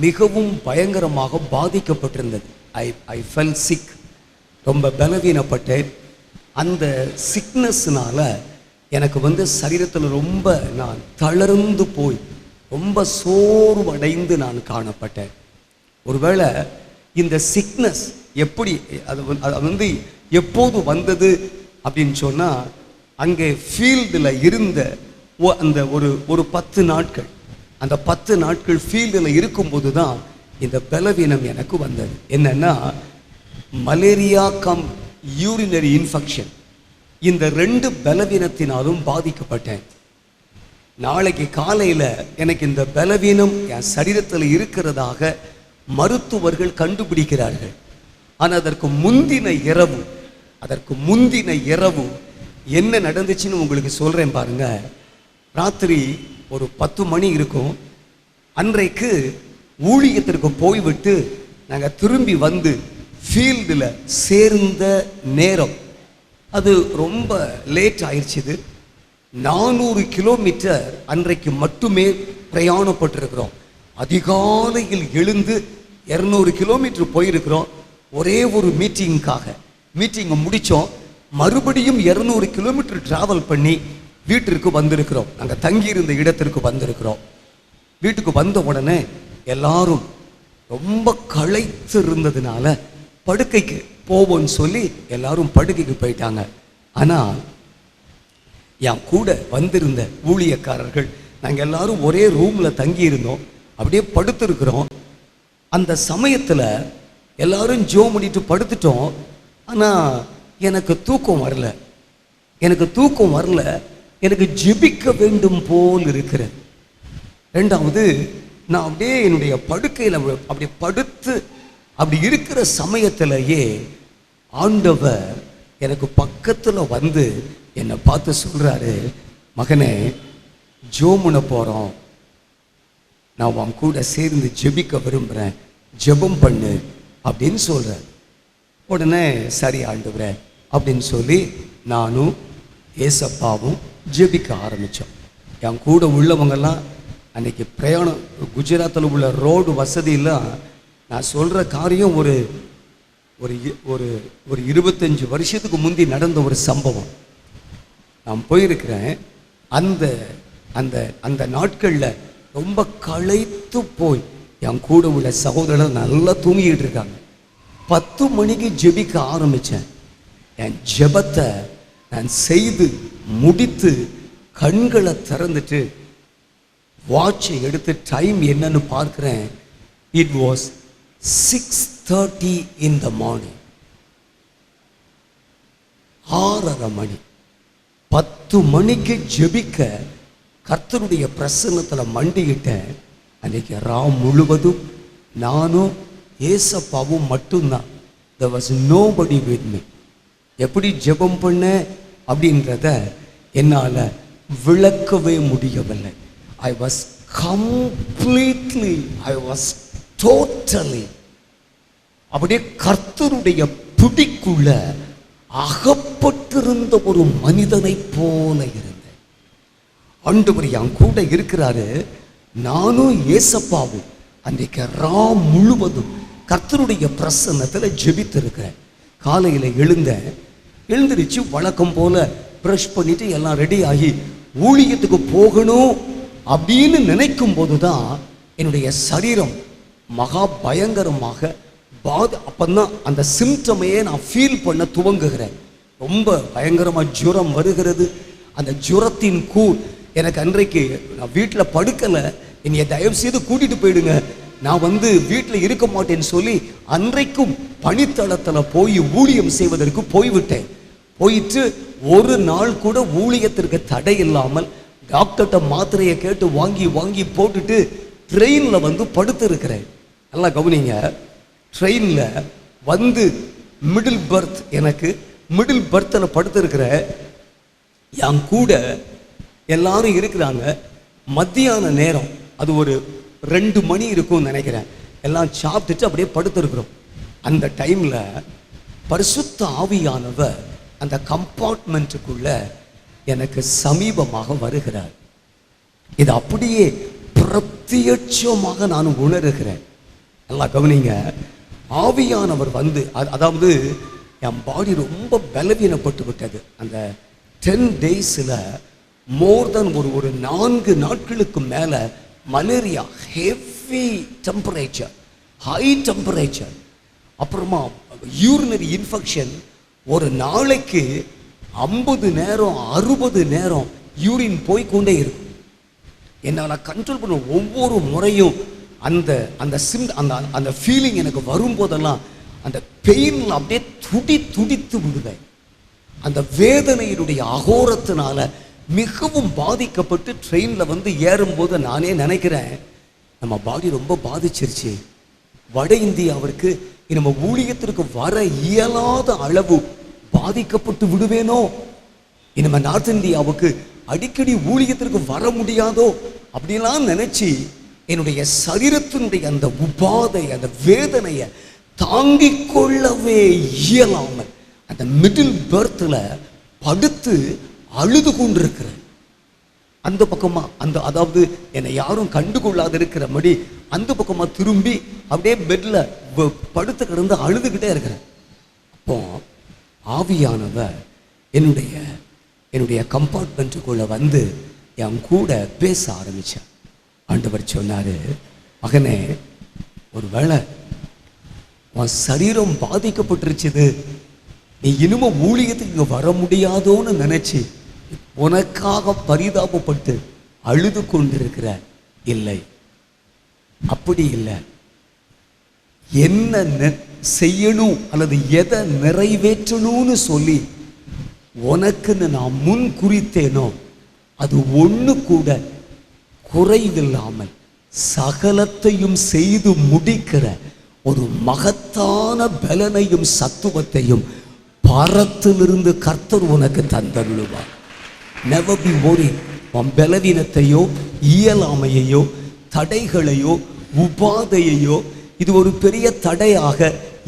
C: மிகவும் பயங்கரமாக பாதிக்கப்பட்டிருந்தது. ஐ ஃபெல் சிக். ரொம்ப பலவீனப்பட்டேன். அந்த சிக்னஸ்னால எனக்கு சரீரத்தில் ரொம்ப நான் தளர்ந்து போய் ரொம்ப சோர்வடைந்து நான் காணப்பட்டேன். ஒருவேளை இந்த சிக்னஸ் எப்படி அது எப்போது வந்தது அப்படின்னு சொன்னால், அங்கே ஃபீல்டில் இருந்த அந்த ஒரு 10 நாட்கள், அந்த 10 நாட்கள் ஃபீல்டில் இருக்கும்போது தான் இந்த பலவீனம் எனக்கு வந்தது. என்னன்னா, மலேரியா கம் யூரினரி இன்ஃபெக்ஷன். இந்த 2 பலவீனத்தினாலும் பாதிக்கப்பட்டேன். நாளைக்கு காலையில் எனக்கு இந்த பலவீனம் என் சரீரத்தில் இருக்கிறதாக மருத்துவர்கள் கண்டுபிடிக்கிறார்கள். ஆனால் அதற்கு முந்தின இரவு என்ன நடந்துச்சுன்னு உங்களுக்கு சொல்கிறேன் பாருங்க. ராத்திரி ஒரு 10 மணி இருக்கும். அன்றைக்கு ஊழியத்திற்கு போய்விட்டு நாங்கள் திரும்பி வந்து ஃபீல்டில் சேர்ந்த நேரம் அது ரொம்ப லேட் ஆயிடுச்சுது. 400 கிலோமீட்டர் அன்றைக்கு மட்டுமே பிரயாணப்பட்டிருக்கிறோம். அதிகாலையில் எழுந்து 200 கிலோமீட்டர் போயிருக்கிறோம் ஒரே ஒரு மீட்டிங்கை முடித்தோம். மறுபடியும் 200 கிலோமீட்டர் டிராவல் பண்ணி வீட்டிற்கு வந்திருக்கிறோம். நாங்கள் தங்கியிருந்த இடத்திற்கு வந்திருக்கிறோம். வீட்டுக்கு வந்த உடனே எல்லாரும் ரொம்ப களைத்து இருந்ததுனால படுக்கைக்கு போவோன்னு சொல்லி எல்லாரும் படுக்கைக்கு போயிட்டாங்க. ஆனால் என் கூட வந்திருந்த ஊழியக்காரர்கள் நாங்கள் எல்லாரும் ஒரே ரூமில் தங்கியிருந்தோம். அப்படியே படுத்திருக்கிறோம். அந்த சமயத்தில் எல்லாரும் ஜெபம் பண்ணிட்டு படுத்துட்டோம். ஆனால் எனக்கு தூக்கம் வரல. எனக்கு ஜெபிக்க வேண்டும் போல் இருக்கிறது. ரெண்டாவது, நான் அப்படியே என்னுடைய படுக்கையில் அப்படி படுத்து அப்படி இருக்கிற சமயத்திலேயே ஆண்டவர் எனக்கு பக்கத்தில் வந்து என்னை பார்த்து சொல்கிறாரு, மகனே ஜெபம் பண்ண போகிறோம், நான் உன் கூட சேர்ந்து ஜெபிக்க விரும்புகிறேன், ஜெபம் பண்ணு அப்படின்னு சொல்கிறார். உடனே சரி ஆண்டவரே அப்படின்னு சொல்லி நானும் ஏசப்பாவும் ஜெபிக்க ஆரம்பித்தோம். என் கூட உள்ளவங்கெல்லாம் அன்றைக்கி பிரயாணம் குஜராத்தில் உள்ள ரோடு வசதியெல்லாம் நான் சொல்கிற காரியம் ஒரு ஒரு ஒரு 25 வருஷத்துக்கு முந்தி நடந்த ஒரு சம்பவம். நான் போயிருக்கிறேன். அந்த அந்த அந்த நாட்களில் ரொம்ப களைத்து போய் என் கூட உள்ள சகோதரர் நல்லா தூங்கிக்கிட்டு இருக்காங்க. 10 மணிக்கு ஜெபிக்க ஆரம்பித்தேன். என் ஜெபத்தை நான் செய்து முடித்து கண்களை திறந்துட்டு வாட்சை எடுத்து டைம் என்னன்னு பார்க்குறேன். It was 6:30 in the morning. 6:30 மணி. 10 மணிக்கு ஜெபிக்க கர்த்தருடைய பிரசன்னத்தில் மண்டிக்கிட்டேன். அன்றைக்கி ராம் முழுவதும் நானும் ஏசப்பாவும் மட்டும்தான். there was nobody with me. எப்படி ஜெபம் பண்ண அப்படின்றத என்னால் விளக்கவே முடியவில்லை. I was totally அப்படியே கர்த்தருடைய பிடிக்குள்ள அகப்பட்டிருந்த ஒரு மனிதனை போல இருந்தேன். ஆண்டவர் என் கூட இருக்கிறாரு. நானும் ஏசப்பாவும் அன்றைக்கு ராம் முழுவதும் கர்த்தருடைய பிரசன்னத்தில் ஜெபித்திருக்கிறேன். காலையில் எழுந்திருச்சு வழக்கம் போல ப்ரஷ் பண்ணிட்டு எல்லாம் ரெடி ஆகி ஊழியத்துக்கு போகணும் அப்படின்னு நினைக்கும் போது தான் என்னுடைய சரீரம் மகா பயங்கரமாக அப்பந்தான் அந்த சிம்டமையே நான் ஃபீல் பண்ண துவங்குகிறேன். ரொம்ப பயங்கரமாக ஜுரம் வருகிறது. அந்த ஜுரத்தின் கூர் எனக்கு அன்றைக்கு நான் வீட்டில் படுக்கலை, என்னைய தயவு செய்து கூட்டிகிட்டு போயிடுங்க, நான் வீட்டில் இருக்க மாட்டேன்னு சொல்லி அன்றைக்கும் பணித்தளத்தில் போய் ஊழியம் செய்வதற்கு போய்விட்டேன். போயிட்டு ஒரு நாள் கூட ஊழியத்திற்கு தடை இல்லாமல் டாக்டர்கிட்ட மாத்திரையை கேட்டு வாங்கி போட்டுட்டு ட்ரெயினில் படுத்திருக்கிறேன். நல்லா கவனிங்க. ட்ரெயினில் மிடில் பர்த், எனக்கு மிடில் பர்த்தில் படுத்திருக்கிற என் கூட எல்லாரும் இருக்கிறாங்க. மத்தியான நேரம், அது ஒரு 2 மணி இருக்கும்னு நினைக்கிறேன். எல்லாம் சாப்பிட்டுட்டு அப்படியே படுத்திருக்கிறோம். அந்த டைமில் பரிசுத்த ஆவியானவர் அந்த கம்பார்ட்மெண்ட்டுக்குள்ள எனக்கு சமீபமாக வருகிறார். இது அப்படியே பிரத்யட்சமாக நான் உணர்கிறேன். நல்லா கவனிங்க. ஆவியானவர் அதாவது என் பாடி ரொம்ப பலவீனப்பட்டு விட்டது. அந்த 10 டேஸில் மோர் தென் ஒரு 4 நாட்களுக்கு மேலே malaria, heavy temperature, high temperature, அப்புறமா யூரினரி இன்ஃபெக்ஷன். ஒரு நாளைக்கு 50 நேரம் 60 நேரம் யூரின் போய்கொண்டே இருக்கும். என்னால் கண்ட்ரோல் பண்ண ஒவ்வொரு முறையும் அந்த அந்த ஃபீலிங் எனக்கு வரும்போதெல்லாம் அந்த பெயினில் அப்படியே துடித்து விடுவேன். அந்த வேதனையினுடைய அகோரத்தினால மிகவும் பாதிக்கப்பட்டு ட்ரெயினில் ஏறும்போது நானே நினைக்கிறேன், நம்ம பாடி ரொம்ப பாதிச்சிருச்சு. வட இந்தியாவிற்கு நம்ம ஊழியத்திற்கு வர இயலாத அளவு பாதிக்கப்பட்டு விடுவேனோ, நம்ம நார்த் இந்தியாவுக்கு அடிக்கடி ஊழியத்திற்கு வர முடியாதோ அப்படிலாம் நினைச்சு என்னுடைய சரீரத்தினுடைய அந்த உபாதை, அந்த வேதனையை தாங்கிக் கொள்ளவே இயலாமல் அந்த மிடில் பெர்த்தில் படுத்து அழுது கொண்டிருக்கிறேன். அந்த பக்கமா அதாவது என்னை யாரும் கண்டுகொள்ளாது இருக்கிறபடி அந்த பக்கமா திரும்பி அப்படியே பெட்ல படுத்து கிடந்து அழுதுகிட்டே இருக்கிறேன். அப்போ ஆவியானவர் என்னுடைய கம்பார்ட்மெண்ட்டுக்குள்ள வந்து என் கூட பேச ஆரம்பிச்சார். ஆண்டவர் சொன்னாரு, மகனே, ஒருவேளை உன் சரீரம் பாதிக்கப்பட்டுருச்சுது, நீ இனிமே ஊழியத்துக்கு இங்க வர முடியாதோன்னு நினைச்சு உனக்காக பரிதாபப்பட்டு அழுது கொண்டிருக்கிற. இல்லை, அப்படி இல்லை. என்ன செய்யணும் அல்லது எதை நிறைவேற்றணும்னு சொல்லி உனக்குன்னு நான் முன் குறித்தேனோ அது ஒண்ணு கூட குறைவில்லாமல் சகலத்தையும் செய்து முடிக்கிற ஒரு மகத்தான பலனையும் சத்துவத்தையும் பரத்திலிருந்து கர்த்தர் உனக்கு தந்தருளுவார். Never be worried. உன் பலவீனத்தையோ இயலாமையோ தடைகளையோ உபாதையோ இது ஒரு பெரிய தடையாக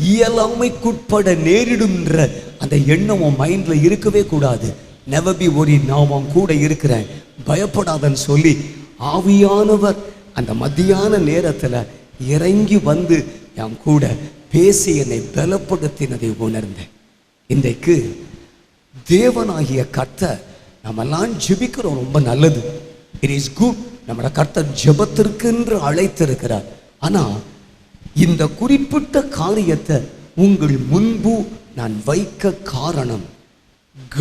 C: இயலாமைக்குட்பட நேரிடும்ன்ற அந்த எண்ணம் உன் மைண்ட்ல இருக்கவே கூடாது. Never be worried. நான் உன் கூட இருக்கிறேன், பயப்படாதன்னு சொல்லி ஆவியானவர் அந்த மத்தியான நேரத்தில் இறங்கி வந்து என் கூட பேசி என்னை பலப்படுத்தினதை உணர்ந்தேன். இன்றைக்கு தேவனாகிய கர்த்தர் நம்மெல்லாம் ஜெபிக்கிறோம், ரொம்ப நல்லது. It is good. நம்மளோட கர்த்தர் ஜெபத்திற்கென்று அழைத்திருக்கிறார். ஆனா இந்த குறிப்பிட்ட காரியத்தை உங்கள் முன்பு நான் வைக்க காரணம்,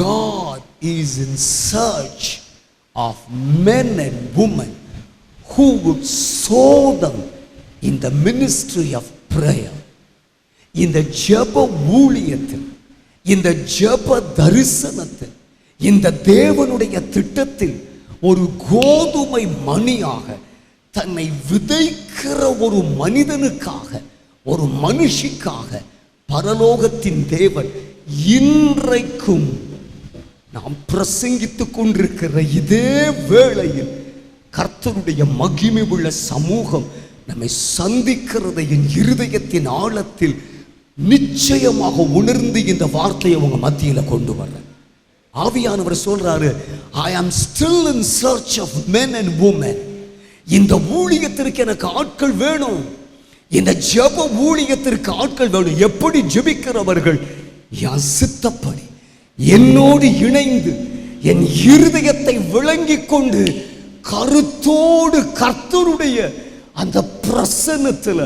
C: God is in search of men and women who would sow them in the ministry of prayer. இந்த ஜெப ஊழியத்தில், இந்த ஜெப தரிசனத்தில், இந்த தேவனுடைய திட்டத்தில் ஒரு கோதுமை மணியாக தன்னை விதைக்கிற ஒரு மனிதனுக்காக, ஒரு மனுஷிக்காக பரலோகத்தின் தேவன் இன்றைக்கும் நாம் பிரசங்கித்துக் கொண்டிருக்கிற இதே வேளையில் கர்த்தருடைய மகிமை உள்ள சமூகம் நம்மை சந்திக்கிறதை என் இருதயத்தின் ஆழத்தில் நிச்சயமாக உணர்ந்து இந்த வார்த்தையை உங்க மத்தியில கொண்டு வர்றேன். ஆவியானவர் சொல்றாரு, I am still in search of men and women. இந்த ஊழியத்திற்கு எனக்கு ஆட்கள் வேணும், இந்த ஜெப ஊழியத்திற்கு ஆட்கள் வேணும். எப்படி ஜெபிக்கிறவர்கள் என் சித்தப்படி என்னோடு இணைந்து என் இருதயத்தை விளங்கிக் கொண்டு கருத்தோடு கர்த்தருடைய அந்த பிரசன்னத்தில்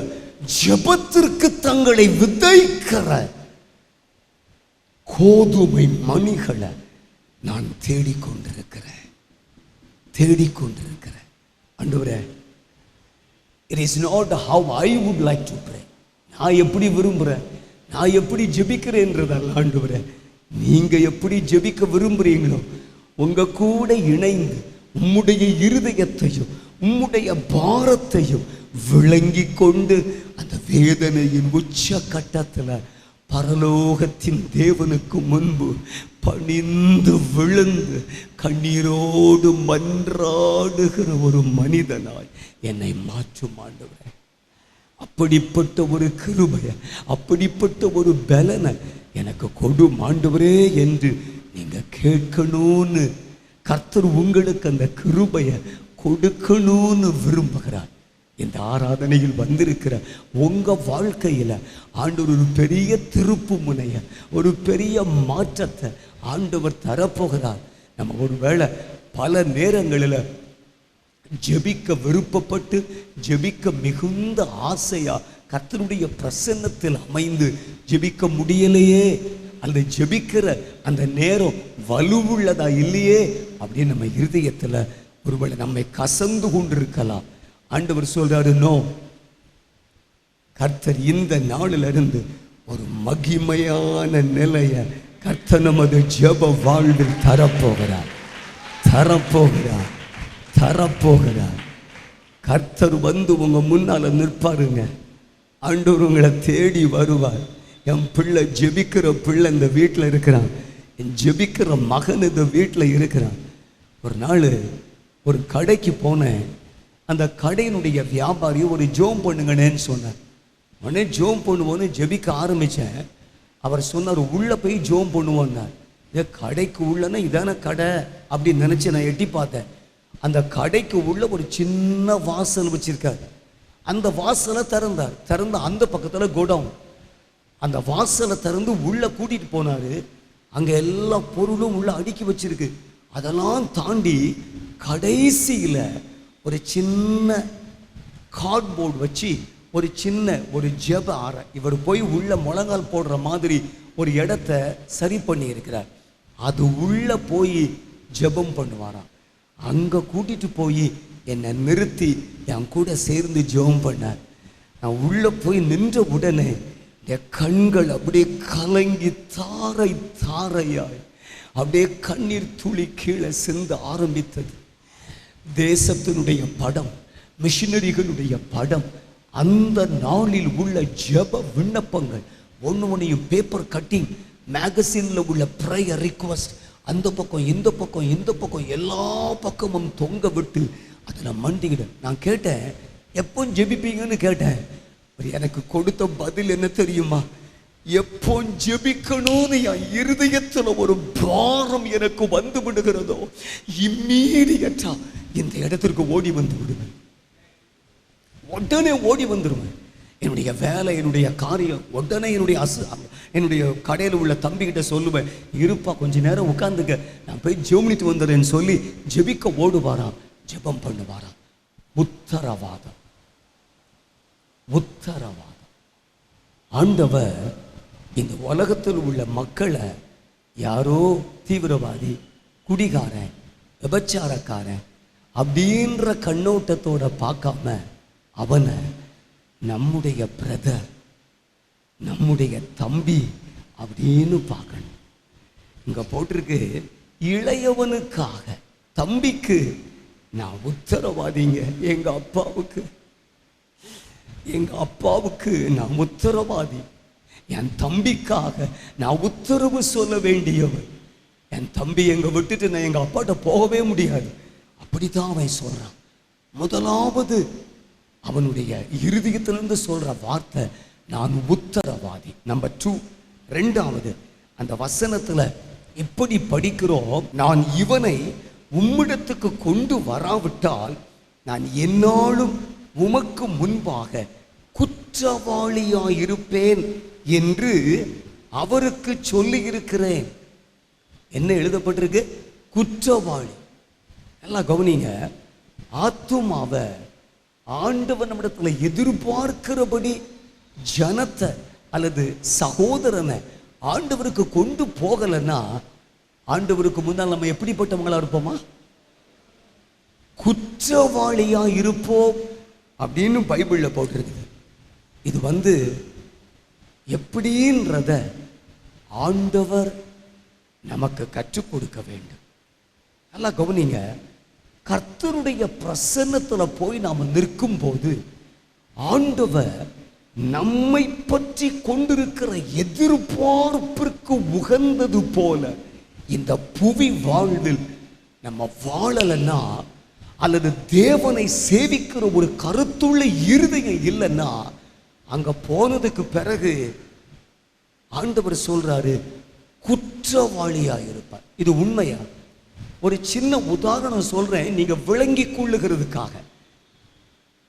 C: ஜெபத்திற்கு தங்களை விதைக்கிற கோதுமை மணிகளை நான் தேடிக்கொண்டிருக்கிறேன். ஆண்டவரே, it is not how I would like to pray. நான் எப்படி விரும்புகிறேன், நான் எப்படி ஜெபிக்கிறேன்றதல்ல ஆண்டவரே, நீங்க எப்படி ஜெபிக்க விரும்புறீங்களோ உங்க கூட இணைந்து உம்முடைய இருதயத்தையும் உம்முடைய பாரத்தையும் விளங்கி கொண்டு அந்த வேதனையின் உச்ச கட்டத்தில் பரலோகத்தின் தேவனுக்கு முன்பு பணிந்து விழுந்து கண்ணீரோடு மன்றாடுகிற ஒரு மனிதனாய் என்னை மாற்றும் ஆண்டவரே. அப்படிப்பட்ட ஒரு கிருபையை, அப்படிப்பட்ட ஒரு பலனை எனக்கு கொடு ஆண்டவரே என்று நீங்க கேட்கணும்னு கர்த்தர் உங்களுக்கு அந்த கிருபையை கொடுக்கணும்னு விரும்புகிறார். இந்த ஆராதனையில் வந்திருக்கிற உங்க வாழ்க்கையில ஆண்டவர் ஒரு பெரிய திருப்பு முனைய, ஒரு பெரிய மாற்றத்தை ஆண்டவர் தரப்போகிறார். நம்ம ஒருவேளை பல நேரங்களில் ஜெபிக்க விருப்பப்பட்டு ஜெபிக்க மிகுந்த ஆசையா கர்த்தருடைய பிரசன்னத்தில் அமைந்து ஜெபிக்க முடியலையே, அல்லது ஜெபிக்கிற அந்த நேரம் வலுவுள்ளதா இல்லையே அப்படின்னு நம்ம இருதயத்தில் ஒருவேளை நம்மை கசந்து கொண்டிருக்கலாம். ஆண்டவர் சொல்றாரு, நோ, கர்த்தர் இந்த நாளிலிருந்து ஒரு மகிமையான நிலையை கர்த்தர் நமது ஜெப வாழ்வில் தரப்போகிறார். கர்த்தர் வந்து உங்க முன்னால நிற்பாருங்க. ஆண்டவர் உங்களை தேடி வருவார். என் பிள்ளை ஜெபிக்கிற பிள்ளை இந்த வீட்டில் இருக்கிறான், என் ஜெபிக்கிற மகன் இந்த வீட்டில் இருக்கிறான். ஒரு நாள் ஒரு கடைக்கு போனேன். அந்த கடையினுடைய வியாபாரி ஒரு ஜோம் பண்ணுங்கன்னு சொன்னார். உடனே ஜோம் பண்ணுவோன்னு ஜெபிக்க ஆரம்பித்தேன். அவர் சொன்னார், உள்ளே போய் ஜோம் பண்ணுவோன்னார். இதே கடைக்கு உள்ளன்னா இதான கடை அப்படின்னு நினச்சி நான் எட்டி பார்த்தேன். அந்த கடைக்கு உள்ள ஒரு சின்ன வாசல் வச்சிருக்காரு. அந்த வாசலை திறந்த அந்த பக்கத்தில் குடோன். அந்த வாசலை திறந்து உள்ளே கூட்டிகிட்டு போனார். அங்கே எல்லா பொருளும் உள்ள அடுக்கி வச்சிருக்கு. அதெல்லாம் தாண்டி கடைசியில் ஒரு சின்ன கார்ட்போர்டு வச்சு ஒரு ஜெப அறை, இவர் போய் உள்ள முழங்கால் போடுற மாதிரி ஒரு இடத்த சரி பண்ணி இருக்கிறார். அது உள்ள போய் ஜெபம் பண்ணுவாராம். அங்கே கூட்டிட்டு போய் என்னை நிறுத்தி என் கூட சேர்ந்து ஜெபம் பண்ணார். நான் உள்ள போய் நின்ற உடனே என் கண்கள் அப்படியே கலங்கி தாரை தாரையாய் அப்படியே கண்ணீர் துளி கீழே சிந்த ஆரம்பித்தது. தேசத்தினுடைய படம், மிஷினரிகளுடைய படம், அந்த நாளில் உள்ள ஜெப விண்ணப்பங்கள் ஒன்றையும் பேப்பர் கட்டிங், மேகசினில் உள்ள ப்ரேயர் ரிக்வஸ்ட், அந்த பக்கம் இந்த பக்கம் எல்லா பக்கமும் தொங்க விட்டு அதில் மண்டிக்கிட. நான் கேட்டேன், எப்போ ஜெபிப்பீங்கன்னு கேட்டேன். எனக்கு கொடுத்த பதில் என்ன தெரியுமா? எப்போ ஜெபிக்கணும்னு என் இருதயத்தில் ஒரு பாரம் எனக்கு வந்து விடுகிறதோ இம்மீடியட்டா இந்த இடத்திற்கு ஓடி வந்து விடுவேன். உடனே ஓடி வந்துடுவேன். என்னுடைய வேலை, என்னுடைய காரியம், உடனே என்னுடைய கடையில் உள்ள தம்பிக்கிட்ட சொல்லுவேன், இருப்பா கொஞ்ச நேரம் உட்காந்துக்க, நான் போய் ஜெபிட்டு வந்துடுறேன்னு சொல்லி ஜெபிக்க ஓடுவாராம், ஜெபம் பண்ணுவாராம். உத்தரவாதம். ஆண்டவர் இந்த உலகத்தில் உள்ள மக்களை யாரோ தீவிரவாதி, குடிகாரன், விபச்சாரக்காரன் அப்படின்ற கண்ணோட்டத்தோட பார்க்காம அவனை நம்முடைய பிரதர், நம்முடைய தம்பி அப்படின்னு பார்க்கணும். இங்க போட்டிருக்கு, இளையவனுக்காக, தம்பிக்கு நான் உத்தரவாதிங்க. எங்க அப்பாவுக்கு நான் உத்தரவாதி. என் தம்பிக்காக நான் உத்தரவு சொல்ல வேண்டியவன். என் தம்பி எங்க விட்டுட்டு நான் எங்க அப்பாட்ட போகவே முடியாது. அப்படித்தான் அவன் சொல்றான். முதலாவது அவனுடைய இருதயத்திலிருந்து சொல்ற வார்த்தை, நான் உத்தரவாதி. நம்பர் 2. ரெண்டாவது, அந்த வசனத்துல இப்படி படிக்கிறோம், நான் இவனை உம்மிடத்துக்கு கொண்டு வராவிட்டால் நான் என்னாலும் உமக்கு முன்பாக குற்றவாளியாயிருப்பேன் என்று அவருக்கு சொல்லி இருக்கிறேன். என்ன எழுதப்பட்டிருக்கு? குற்றவாளி. எல்லாம் கவனிங்க. ஆத்துமாவை ஆண்டவன் நம்மிடத்துல எதிர்பார்க்கிறபடி ஜனத்தை அல்லது சகோதரனை ஆண்டவருக்கு கொண்டு போகலைன்னா ஆண்டவருக்கு முன்னால் நம்ம எப்படிப்பட்டவங்களா இருப்போமா? குற்றவாளியா இருப்போம் அப்படின்னு பைபிள்ல போட்டிருக்குது. இது எப்படின்றத ஆண்டவர் நமக்கு கற்றுக் கொடுக்க வேண்டும். நல்லா கவனிங்க. கர்த்தருடைய பிரசன்னத்துல போய் நாம நிற்கும் போது ஆண்டவர் நம்மை பற்றி கொண்டிருக்கிற எதிர்பார்ப்பிற்கு உகந்தது போல இந்த புவி வாழ்வில் நம்ம வாழலைன்னா, அல்லது தேவனை சேவிக்கிற ஒரு கருத்துள்ள இருதயம் இல்லைன்னா, அங்க போனதுக்கு பிறகு ஆண்டவர் சொல்றாரு குற்றவாளியா இருப்பார். இது உண்மையா? ஒரு சின்ன உதாரணம் சொல்றேன், நீங்க விளங்கி கொள்ளுகிறதுக்காக.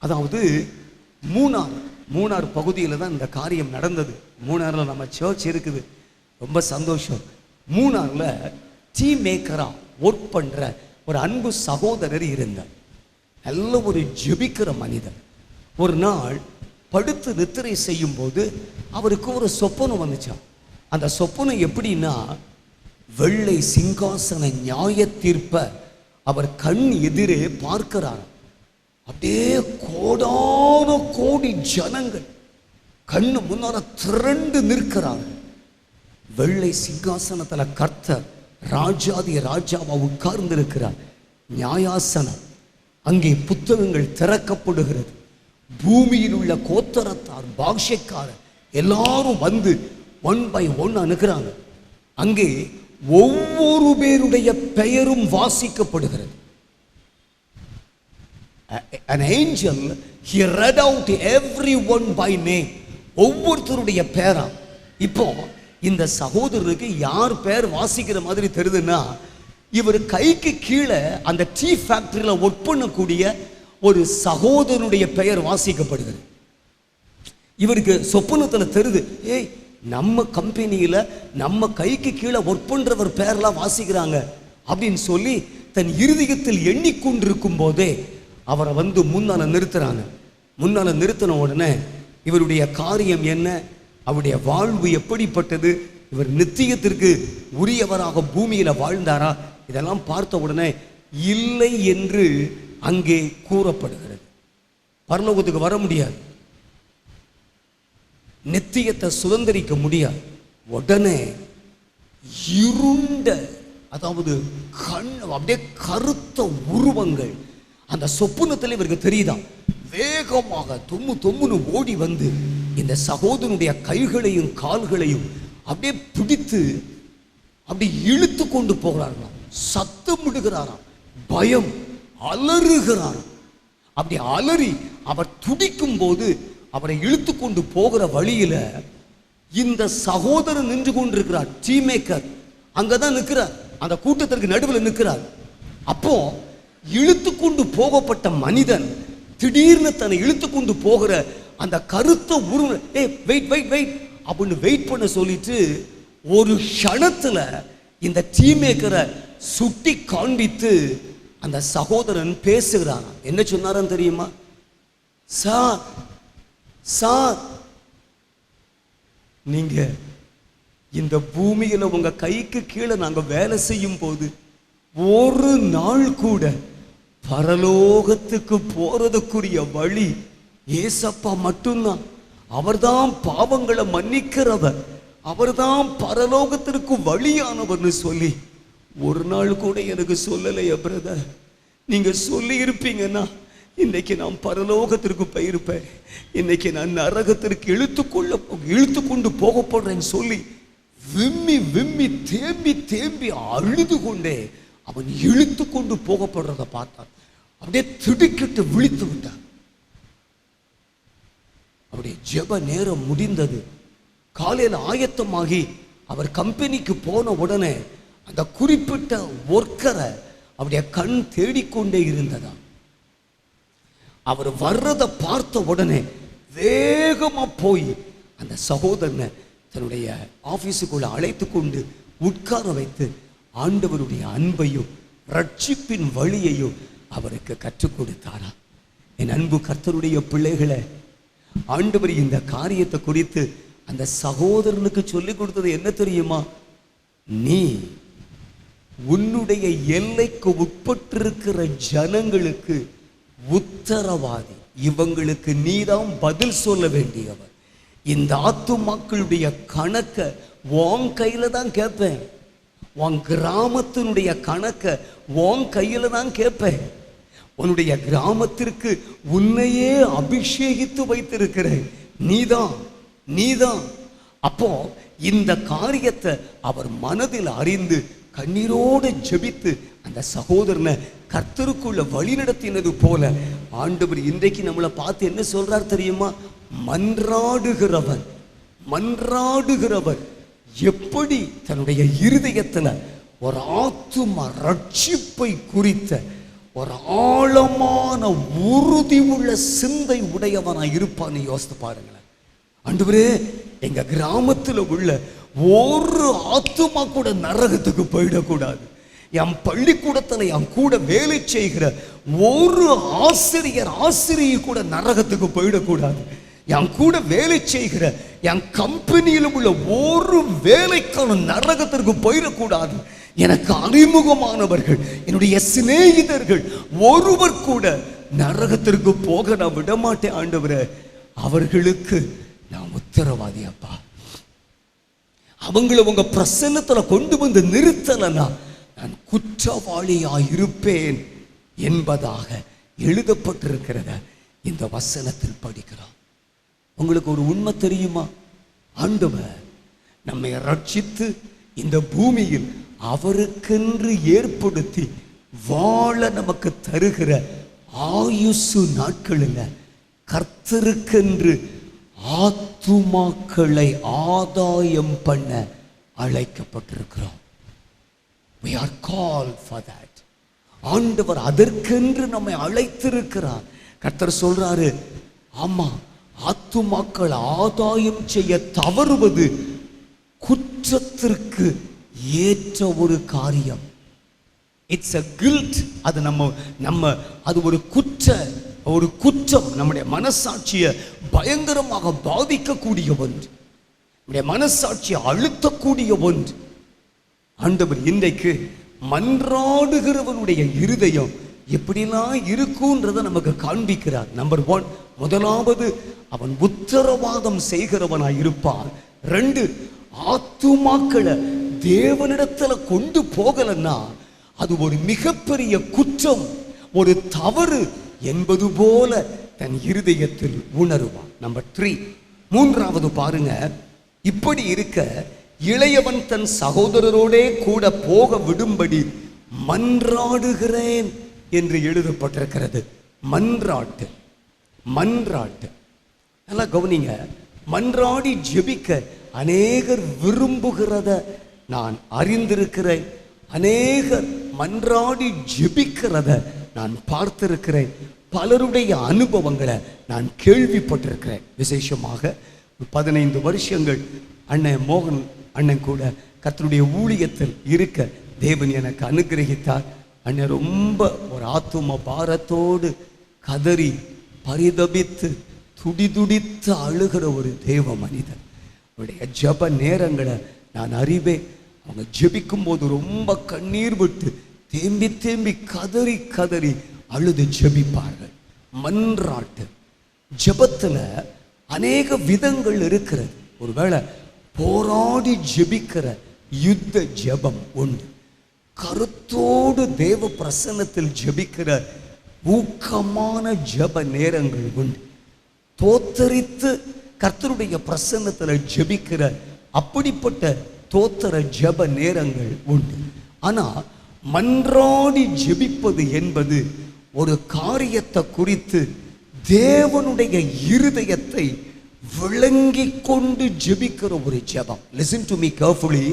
C: அதாவது மூணார் பகுதியில் தான் இந்த காரியம் நடந்தது. மூணாரில் நம்ம சர்ச் இருக்குது, ரொம்ப சந்தோஷம். மூணாரில் டீ மேக்கரா ஒர்க் பண்ற ஒரு அன்பு சகோதரர் இருந்தார். நல்ல ஒரு ஜெபிக்கிற மனிதர். ஒரு நாள் படுத்து நித்திரை செய்யும் போது அவருக்கு ஒரு சொப்பனம் வந்துச்சான். அந்த சொப்பனம் எப்படின்னா, வெள்ளை சிங்காசன நியாய தீர்ப்ப அவர் கண் எதிரே பார்க்கிறார். அப்படியே கோடான கோடி ஜனங்கள் கண்ணு முன்னால திரண்டு நிற்கிறார்கள். வெள்ளை சிங்காசனத்துல கர்த்தர் ராஜாதி ராஜாவா உட்கார்ந்து இருக்கிறார். நியாயாசனம், அங்கே புத்தகங்கள் திறக்கப்படுகிறது. பூமியில் உள்ள கோத்தரத்தார், பாக்ஷக்காரர் எல்லாரும் வந்து 1 by 1 அணுகிறாங்க. அங்கே ஒவ்வொரு பேருடைய பெயரும் வாசிக்கப்படுகிறது. an angel, he read out everyone by name. ஒவ்வொருத்தருடைய பேரா. இப்போ இந்த சகோதரருக்கு யார் பேர் வாசிக்கிற மாதிரி தெரியுதுன்னா, இவர் கைக்கு கீழே அந்த டீ ஃபேக்டரியில ஒர்க் பண்ணக்கூடிய ஒரு சகோதரனுடைய பெயர் வாசிக்கப்படுகிறது. இவருக்கு சொப்பனத்தில் தெரியுது, ஏய் நம்ம கம்பெனியில நம்ம கைக்கு கீழே ஒர்க் பண்றவர் பேர்லாம் வாசிக்கிறாங்க அப்படின்னு சொல்லி தன் இருதயத்தில் எண்ணிக்கொண்டிருக்கும் போதே அவரை முன்னால நிறுத்துறாங்க. முன்னால நிறுத்தின உடனே இவருடைய காரியம் என்ன, அவருடைய வாழ்வு எப்படிப்பட்டது, இவர் நித்தியத்திற்கு உரியவராக பூமியில வாழ்ந்தாரா, இதெல்லாம் பார்த்த உடனே இல்லை என்று அங்கே கூறப்படுகிறது. பரலோகத்துக்கு வர முடியாது, நித்தியத்தை சுதந்திரிக்க முடியாது. உடனே இருண்ட, அதாவது கண் அப்படியே கருத்த உருவங்கள் அந்த சொப்புனத்தில் இவருக்கு தெரியுதான். வேகமாக தொம்முன்னு ஓடி வந்து இந்த சகோதரனுடைய கைகளையும் கால்களையும் அப்படியே பிடித்து அப்படி இழுத்து கொண்டு போகிறார்களாம். சத்தம் விடுகிறாராம், பயம், அலறுகிறாராம். அப்படி அலறி அவர் துடிக்கும் போது அவரை இழுத்து கொண்டு போகிற வழியில இந்த சகோதரன் நின்று கொண்டிருக்கிறார். டீ மேக்கர் அங்கதான் நிற்கிறார், அந்த கூட்டத்திற்கு நடுவில் நிற்கிறார். அப்போ இழுத்து கொண்டு போகப்பட்ட மனிதன் திடீர்னு தன்னை இழுத்து கொண்டு போகிற அந்த கருத்த உருவம், வெயிட் வெயிட் வெயிட் அப்படின்னு வெயிட் பண்ண சொல்லிட்டு ஒரு க்ஷணத்துல இந்த டீ மேக்கரை சுட்டி காண்பித்து அந்த சகோதரன் பேசுகிறான். என்ன சொன்னாரன் தெரியுமா? சார் சார், நீங்க இந்த பூமியில உங்க கைக்கு கீழே நாங்க வேலை செய்யும் போது ஒரு நாள் கூட பரலோகத்துக்கு போறதுக்குரிய வழி ஏசப்பா மட்டும்தான். அவர்தான் பாவங்களை மன்னிக்கிறவர், அவர்தான் பரலோகத்திற்கு வழியானவர்னு சொல்லி ஒரு நாள் கூட எனக்கு சொல்லலையா பிரதர்? நீங்க சொல்லி இருப்பீங்கன்னா இன்னைக்கு நான் பரலோகத்திற்கு போயிருப்பேன், இன்னைக்கு நான் நரகத்திற்கு இழுத்து கொண்டு போகப்படுறேன்னு சொல்லி விம்மி விம்மி தேம்பி தேம்பி அழுது கொண்டே அவன் இழுத்து கொண்டு போகப்படுறத பார்த்தான். அப்படியே திடுக்கிட்டு விழித்து விட்டான். அவருடைய ஜெப நேரம் முடிந்தது. காலையில் ஆயத்தமாகி அவர் கம்பெனிக்கு போன உடனே அந்த குறிப்பிட்ட ஒர்க்கரை அவருடைய கண் தேடிக்கொண்டே இருந்ததா. அவர் வர்றதை பார்த்த உடனே வேகமா போய் அந்த சகோதரனை தன்னுடைய ஆபீஸுக்குள்ள அழைத்து கொண்டு உட்கார வைத்து ஆண்டவருடைய அன்பையும் ரட்சிப்பின் வழியையும் அவருக்கு கற்றுக் கொடுத்தாரா. என் அன்பு கர்த்தருடைய பிள்ளைகளை, ஆண்டவர் இந்த காரியத்தை குறித்து அந்த சகோதரனுக்கு சொல்லிக் கொடுத்தது என்ன தெரியுமா? நீ உன்னுடைய எல்லைக்கு உட்பட்டிருக்கிற ஜனங்களுக்கு உத்தரவாதி, இவங்களுக்கு நீதான் பதில் சொல்ல வேண்டியவர். இந்த ஆத்துமாக்களுடைய கணக்க உன் கையில தான் கேட்பேன், உன் கிராமத்தினுடைய கணக்க உன் கையில தான் கேட்பேன். உன்னுடைய கிராமத்திற்கு உன்னையே அபிஷேகித்து வைத்திருக்கிறேன், நீதான். அப்போ இந்த காரியத்தை அவர் மனதில் அறிந்து கண்ணீரோடு ஜெபித்து அந்த சகோதரனை கர்த்தருக்குள்ள வழி நடத்தினது போல ஆண்டவர் இன்றைக்கு நம்மளை பார்த்து என்ன சொல்றார் தெரியுமா? மன்றாடுகிறவர் எப்படி தன்னுடைய இருதயத்துல ஒரு ஆத்தும ரட்சிப்பை குறித்த ஒரு ஆழமான உறுதி உள்ள சிந்தை உடையவனாய் இருப்பான்னு யோசித்து பாருங்களேன். ஆண்டவரே, எங்க கிராமத்தில் உள்ள ஒரு ஆத்துமா கூட நரகத்துக்கு போயிடக்கூடாது. என் பள்ளிக்கூடத்தில் என் கூட வேலை செய்கிற ஒரு ஆசிரியை கூட நரகத்துக்கு போயிடக்கூடாது. என் கூட வேலை செய்கிற என் கம்பெனியில் உள்ள ஒரு வேலைக்கான நரகத்திற்கு போயிடக்கூடாது. எனக்கு அறிமுகமானவர்கள், என்னுடைய சிநேகிதர்கள் ஒருவர் கூட நரகத்திற்கு போக நான் விடமாட்டேன் ஆண்டவரே. அவர்களுக்கு நான் உத்தரவாதி அப்பா. அவங்களை உங்க பிரசன்னத்துல கொண்டு வந்து நிறுத்தலனா நான் குற்றவாளியாய் இருப்பேன் என்பதாக எழுதப்பட்டிருக்கிறத இந்த வசனத்தில் படிக்கிறோம். உங்களுக்கு ஒரு உண்மை தெரியுமா? ஆண்டவர் நம்மை ரட்சித்து இந்த பூமியில் அவருக்கென்று ஏற்படுத்தி வாழ நமக்கு தருகிற ஆயுசு நாட்களில் கர்த்தருக்கென்று ஆத்துமாக்களை ஆதாயம் பண்ண அழைக்கப்பட்டிருக்கிறோம். We are called for that. ஆண்டவர் அதற்கென்று நம்மை அழைத்திருக்கிறார். கர்த்தர் சொல்றாரு, ஆமா, ஆத்துமாக்கள் ஆதாயம் செய்ய தவறுவது குற்றத்திற்கு ஏற்ற ஒரு காரியம். It's a guilt. அது நம்ம அது ஒரு குற்றம். நம்முடைய மனசாட்சியை பயங்கரமாக பாதிக்கக்கூடிய ஒன்று, நம்முடைய மனசாட்சியை அழுத்தக்கூடிய ஒன்று. ஆண்டவர் இன்றைக்கு மன்றாடுகிறவனுடைய இருதயம் எப்படிலாம் இருக்குன்றதை நமக்கு காண்பிக்கிறார். நம்பர் 1, முதலாவது, அவன் உத்தரவாதம் செய்கிறவனாய் இருப்பான். 2, ஆத்துமாக்களை தேவனிடத்துல கொண்டு போகலன்னா அது ஒரு மிகப்பெரிய குற்றம், ஒரு தவறு என்பது போல தன் இருதயத்தில் உணருவான். நம்பர் 3, மூன்றாவது பாருங்க, இப்படி இருக்க இளையவன் தன் சகோதரரோடே கூட போக விடும்படி மன்றாடுகிறேன் என்று எழுதப்பட்டிருக்கிறது. மன்றாட்டு நல்லா கவனிங்க. மன்றாடி ஜெபிக்க அநேகர் விரும்புகிறத நான் அறிந்திருக்கிறேன். அநேகர் மன்றாடி ஜெபிக்கிறத நான் பார்த்திருக்கிறேன். பலருடைய அனுபவங்களை நான் கேள்விப்பட்டிருக்கிறேன். விசேஷமாக 15 வருஷங்கள் அண்ணன் மோகன் அண்ணன் கூட கர்த்தருடைய ஊழியத்தில் இருக்க தேவன் எனக்கு அனுகிரகித்தார். அண்ணன் ரொம்ப ஒரு ஆத்தும பாரத்தோடு கதறி பரிதபித்து துடிதுடித்து அழுகிற ஒரு தேவ மனிதன். அவருடைய ஜெப நேரங்களை நான் அறிவேன். அவங்க ஜெபிக்கும் போது ரொம்ப கண்ணீர் விட்டு தேம்பி தேம்பி கதறி கதறி அழுது ஜெபிப்பார்கள். மன்றாட்டு ஜெபத்துல அநேக விதங்கள் இருக்கிறது. ஒருவேளை போராடி ஜெபிக்கிற யுத்த ஜெபம் உண்டு. கருத்தோடு தேவ பிரசன்னத்தில் ஜெபிக்கிற ஊக்கமான ஜெப நேரங்கள் உண்டு. தோத்தரித்து கர்த்தருடைய பிரசன்னத்தில் ஜெபிக்கிற அப்படிப்பட்ட தோத்தர ஜெப நேரங்கள் உண்டு. ஆனா மன்றாடி ஜெபிப்பது என்பது ஒரு காரியத்தை குறித்து தேவனுடைய இருதயத்தை விளங்கி கொண்டு ஜெபிக்கிற ஒரு ஜெபம். Listen to me carefully.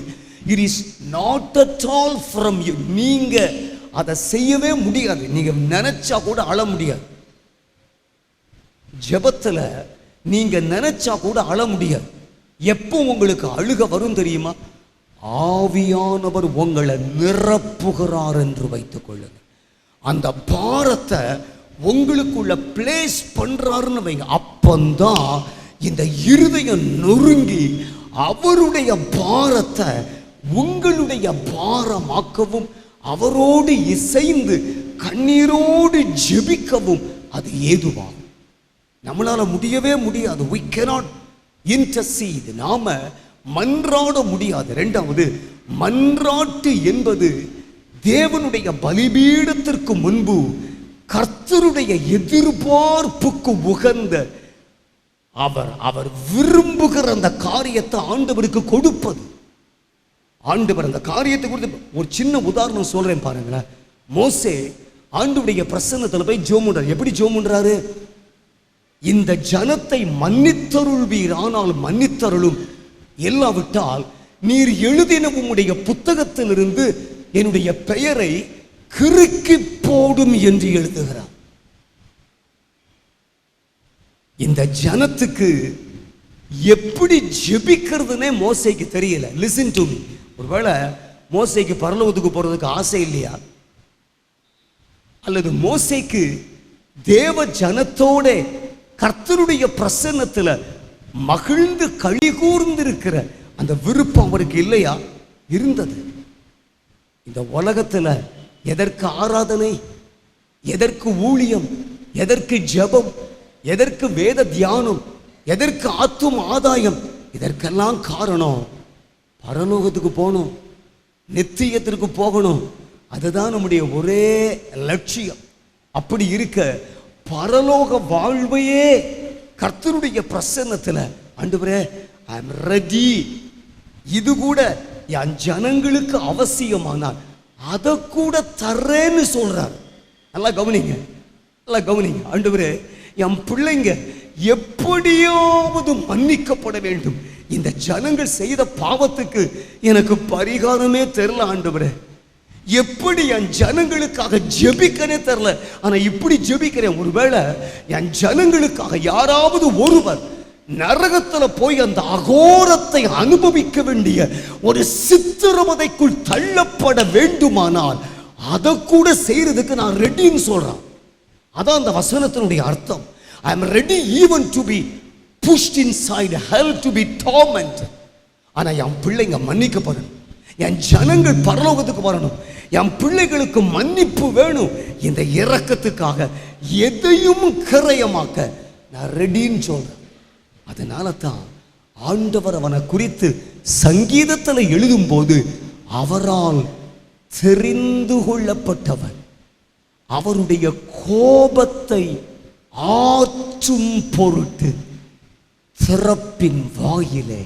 C: It is not at all from you. நீங்க அதை செய்யவே முடியாது. நீங்க நினைச்சா கூட அழ முடியாது. ஜெபத்துல நீங்க நினைச்சா கூட அழ முடியாது. எப்போ உங்களுக்கு அழுக வரும் தெரியுமா? ஆவியானவர் உங்களை நிரப்புகிறார் என்று வைத்துக் கொள்ளுங்க. அந்த பாரத்தை உங்களுக்குள்ள பிளேஸ் பண்றாருன்னு வைங்க. அப்பந்தான் இந்த இருதயம் நொறுங்கி அவருடைய பாரத்தை உங்களுடைய பாரமாக்கவும் அவரோடு இசைந்து கண்ணீரோடு ஜெபிக்கவும் அது ஏதுவாகும். நம்மளால முடியவே முடியாது. we cannot intercede. நாம மன்றாட முடியாது. இரண்டாவது, மன்றாட்டு என்பது தேவனுடைய பலிபீடத்திற்கு முன்பு கர்த்தருடைய எதிர்பார்ப்புக்கு உகந்த அவர் விரும்புகிற அந்த காரியத்தை ஆண்டவருக்கு கொடுப்பது. ஆண்டவர் அந்த காரியத்தை கொடுத்து ஒரு சின்ன உதாரணம் சொல்றேன் பாருங்களேன். மோசே ஆண்டவருடைய பிரசன்னத்துல போய் ஜெபம் பண்றாரு. எப்படி ஜெபம் பண்றாரு? இந்த ஜனத்தை மன்னித்தருள்வீர், ஆனால் மன்னித்தருளும், இல்லாவிட்டால் நீர் எழுதின உம்முடைய புத்தகத்திலிருந்து என்னுடைய பெயரை கிறுக்கி போடும் என்று எழுதுகிறார். இந்த ஜனத்துக்கு எப்படி ஜெபிக்கிறதுனே மோசேக்கு தெரியல. Listen to me. ஒருவேளை மோசேக்கு பரலோகத்துக்கு போறதுக்கு ஆசை இல்லையா? அல்லது மோசேக்கு தேவ ஜனத்தோட கர்த்தருடைய பிரசன்னத்துல மகிழ்ந்து களி கூர்ந்திருக்கிற அந்த விருப்பம் அவருக்கு இல்லையா? இருந்தது. இந்த உலகத்துல எதற்கு ஆராதனை, எதற்கு ஊழியம், எதற்கு ஜெபம், எதற்கு வேத தியானம், எதற்கு ஆத்தும் ஆதாயம், இதற்கெல்லாம் காரணம் பரலோகத்துக்கு போகணும், நித்தியத்திற்கு போகணும். அதுதான் நம்முடைய ஒரே லட்சியம். அப்படி இருக்க பரலோக வாழ்வையே கர்த்தருடைய பிரசன்னத்தில் ஆண்டவரே ஐ அம் ரெடி, இது கூட என் ஜனங்களுக்கு அவசியமானால் அதை கூட தரேன்னு சொல்றார். நல்லா கவனிங்க. நல்லா கவனிங்க. ஆண்டவரே, என் பிள்ளைங்க எப்படியாவது மன்னிக்கப்பட வேண்டும். இந்த ஜனங்கள் செய்த பாவத்துக்கு எனக்கு பரிகாரமே தெரியல ஆண்டவரே. எப்படி என் ஜனங்களுக்காக ஜெபிக்கனே தெரியல. ஆனா இப்படி ஜெபிக்கிறேன், ஒருவேளை என் ஜனங்களுக்காக யாராவது ஒருவர் நரகத்துல போய் அந்த அகோரத்தை அனுபவிக்க வேண்டிய ஒரு சித்திரவதைக்குள் தள்ளப்பட வேண்டுமானால் அதை கூட செய்யறதுக்கு நான் ரெடின்னு சொல்றேன். அதான் அந்த வசனத்தினுடைய அர்த்தம். I am ready even to be pushed inside hell to be tormented. ஆனா என் பிள்ளைங்க மன்னிக்கப்படணும், என் ஜனங்கள் பரலோகத்துக்கு வரணும், என் பிள்ளைகளுக்கு மன்னிப்பு வேணும். இந்த இரக்கத்துக்காக எதையும் கிரயமாக்க நான் ரெடின்னு சொல்றேன். அதனால தான் ஆண்டவர் அவனை குறித்து சங்கீதத்தில் எழுதும் போது அவரால் தெரிந்து கொள்ளப்பட்டவன், அவருடைய கோபத்தை ஆற்றும் பொருட்டு திறப்பின் வாயிலே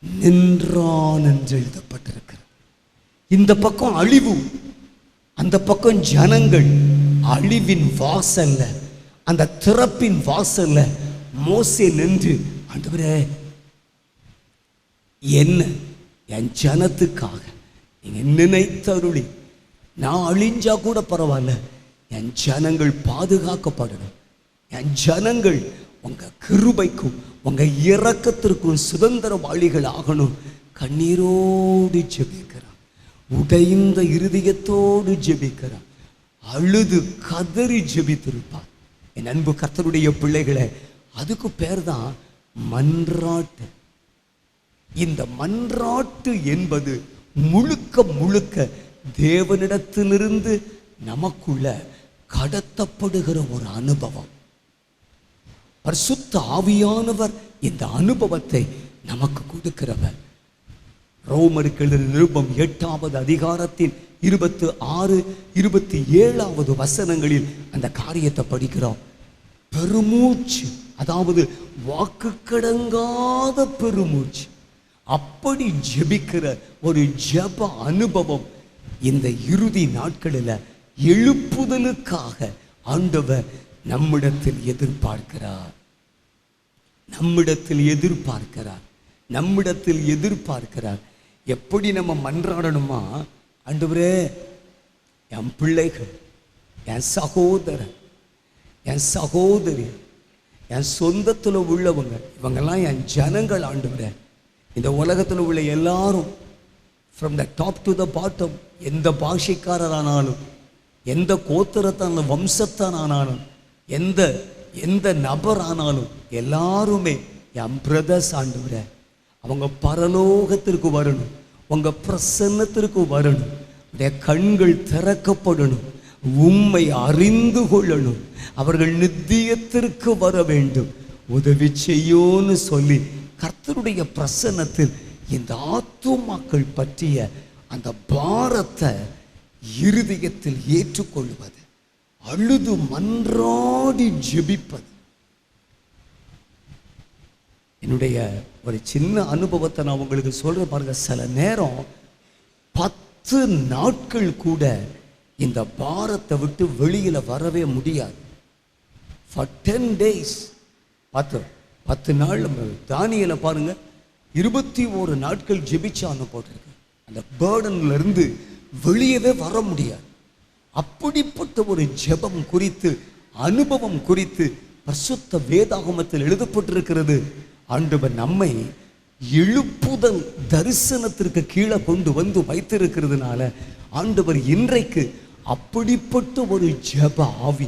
C: நின்றான் என்று எழுதப்பட்டிருக்கிறது. இந்த பக்கம் அழிவு, அந்த பக்கம் ஜனங்கள். அழிவின் வாசல்ல, அந்த திறப்பின் வாசல்ல மோசே நின்று, ஆண்டவரே என்ன என் ஜனத்துக்காக நீங்க நினைத்தருளி, நான் அழிஞ்சா கூட பரவாயில்ல, என் ஜனங்கள் பாதுகாக்கப்படணும், என் ஜனங்கள் உங்க கிருபைக்கும் உங்க இரக்கத்திற்கும் சுதந்திரவாளிகள் ஆகணும். கண்ணீரோடு ஜெபிக்கிறான், உடைந்த இருதயத்தோடு ஜெபிக்கிறான், அழுது கதறி ஜெபித்திருப்பார். என் அன்பு கர்த்தருடைய பிள்ளைகளை, அதுக்கு பேர் தான் மன்றாட்டு. இந்த மன்றாட்டு என்பது முழுக்க முழுக்க தேவனிடத்திலிருந்து நமக்குள்ள கடத்தப்படுகிற ஒரு அனுபவம். பரிசுத்த ஆவியானவர் இந்த அனுபவத்தை நமக்கு கொடுக்கிறவர். ரோமருக்கு எழுதின நிருபம் 8வது அதிகாரத்தின் 26, 27 வசனங்களில் அந்த காரியத்தை படிக்கிறோம். பெருமூச்சு, அதாவது வாக்கு கடங்காத பெருமூச்சு, அப்படி ஜெபிக்கிற ஒரு ஜெப அனுபவம் இந்த இறுதி நாட்களில் எழுப்புதலுக்காக ஆண்டவர் நம்மிடத்தில் எதிர்பார்க்கிறார். நம்மிடத்தில் எதிர்பார்க்கிறார், நம்மிடத்தில் எதிர்பார்க்கிறார். எப்படி நம்ம மன்றாடணுமா? ஆண்டவரே, என் பிள்ளைகள், என் சகோதரன், என் சகோதரி, என் சொந்தத்தில் உள்ளவங்க, இவங்கெல்லாம் என் ஜனங்கள். ஆண்டவரே, இந்த உலகத்தில் உள்ள எல்லாரும் from the top to the bottom, எந்த பாஷைக்காரரானாலும், எந்த கோத்திரத்தான வம்சத்தானாலும், எந்த நபர் ஆனாலும் எல்லாருமே என் பிரதர்ஸ். ஆண்டவரே, அவங்க பரலோகத்திற்கு வரணும், உங்க பிரசன்னத்திற்கு வரணும், உடைய கண்கள் திறக்கப்படணும், உம்மை அறிந்து கொள்ளணும், அவர்கள் நித்தியத்திற்கு வர வேண்டும், உதவி செய்யோன்னு சொல்லி கர்த்தருடைய பிரசன்னத்தில் இந்த ஆத்துமாக்கள் பற்றிய அந்த பாரத்தை இருதயத்தில் ஏற்றுக்கொள்வது, அழுது மன்றாடி ஜெபிப்பது. என்னுடைய ஒரு சின்ன அனுபவத்தை நான் உங்களுக்கு சொல்றேன் பாருங்க. சில நேரம் 10 நாட்கள் கூட இந்த பாரத்தை விட்டு வெளியில வரவே முடியாது. For 10 days, 10 நாள். தானியேல பாருங்க, 21 நாட்கள் ஜெபிச்சான்னு போட்டிருக்கு. அந்த பேர்டன்ல இருந்து வெளியவே வர முடியாது. அப்படிப்பட்ட ஒரு ஜெபம் குறித்து, அனுபவம் குறித்து பரிசுத்த வேதாகமத்தில் எழுதப்பட்டிருக்கிறது. ஆண்டவர் நம்மை எழுப்புதல் தரிசனத்திற்கு கீழே கொண்டு வந்து வைத்திருக்கிறதுனால ஆண்டவர் இன்றைக்கு அப்படிப்பட்ட ஒரு ஜெப ஆவி,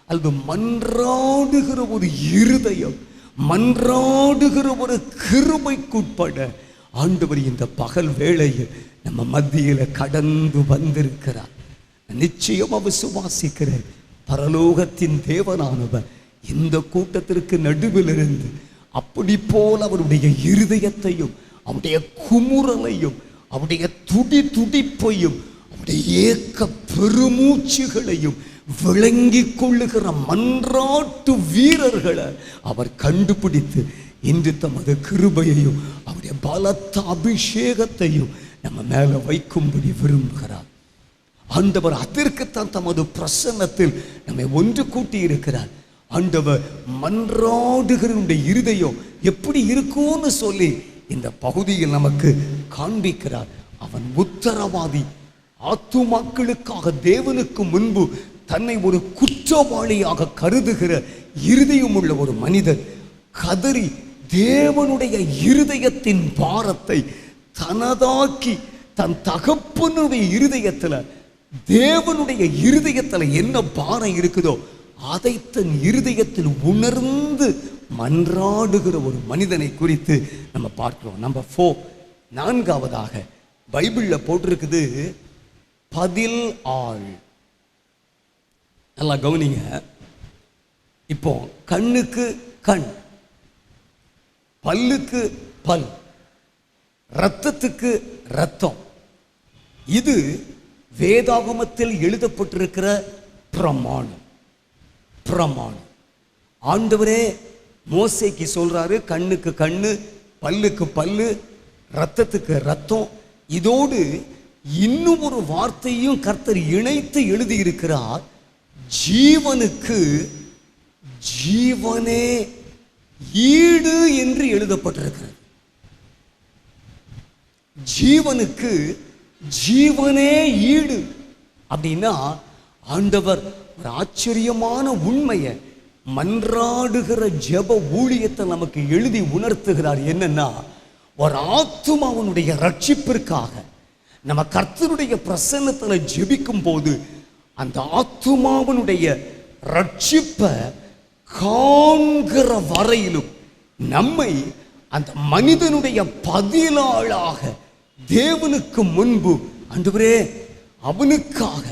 C: அல்லது மன்றாடுகிற ஒரு இருதயம், மன்றாடுகிற ஒரு கிருபைக்குட்பட ஆண்டவர் இந்த பகல் வேளையில் நம்ம மத்தியில கடந்து வந்திருக்கிறார். நிச்சயமா விசுவாசிக்கிறேன், பரலோகத்தின் தேவனானவர் இந்த கூட்டத்திற்கு நடுவில் இருந்து அப்படி போல் அவருடைய இருதயத்தையும், அவருடைய குமுறலையும், அவருடைய துடிப்பையும், அவருடைய ஏக்க பெருமூச்சுகளையும் விளங்கி கொள்ளுகிற மன்றாட்டு வீரர்களை அவர் கண்டுபிடித்து இன்று தமது கிருபையையும் அவருடைய பலத்த அபிஷேகத்தையும் நம்ம மேல வைக்கும்படி விரும்புகிறார். ஆண்டவர் அதற்குத்தான் தமது பிரசன்னத்தில் நம்மை ஒன்று கூட்டி இருக்கிறார். ஆண்டவர் மன்றாடுகிறவருடைய இருதயம் எப்படி இருக்கும்னு சொல்லி இந்த பகுதியில் நமக்கு காண்பிக்கிறார். அவன் உத்தரவாதி. ஆத்துமாக்களுக்காக தேவனுக்கு முன்பு தன்னை ஒரு குற்றவாளியாக கருதுகிற இருதயம் உள்ள ஒரு மனிதன் கதறி தேவனுடைய இருதயத்தின் பாரத்தை தனதாக்கி தன் தகப்பனுடைய இருதயத்துல, தேவனுடைய இருதயத்துல என்ன பாரம் இருக்குதோ அதை தன் இருதயத்தில் உணர்ந்து மன்றாடுகிற ஒரு மனிதனை குறித்து நம்ம பார்க்கிறோம். நம்பர் 4, நான்காவதாக பைபிள்ல போட்டிருக்குது பதில் ஆள். நல்லா கவனிங்க. இப்போ கண்ணுக்கு கண், பல்லுக்கு பல், இரத்தத்துக்கு இரத்தம். இது வேதாகமத்தில் எழுதப்பட்டிருக்கிற பிரமாணம். ஆண்டவரே மோசேக்கு சொல்றாரு, கண்ணுக்கு கண்ணு, பல்லுக்கு பல்லு, இரத்தத்துக்கு இரத்தம். இதோடு இன்னும் ஒரு வார்த்தையும் கர்த்தர் இணைத்து எழுதியிருக்கிறார். ஜீவனுக்கு ஜீவனே ஈடு என்று எழுதப்பட்டிருக்கிறது. ஜீவனுக்கு ஜீவனே ஈடு அப்படின்னா ஆண்டவர் ஒரு ஆச்சரியமான உண்மையை மன்றாடுகிற ஜெப ஊழியத்தை நமக்கு எழுதி உணர்த்துகிறார். என்னன்னா, ஒரு ஆத்துமாவனுடைய ரட்சிப்பிற்காக நம்ம கர்த்தருடைய பிரசன்னத்தில் ஜெபிக்கும் போது அந்த ஆத்துமாவனுடைய ரட்சிப்பை காண்கிற வரையிலும் நம்மை அந்த மனிதனுடைய பதிலாளாக தேவனுக்கு முன்பு, ஆண்டவரே அவனுக்காக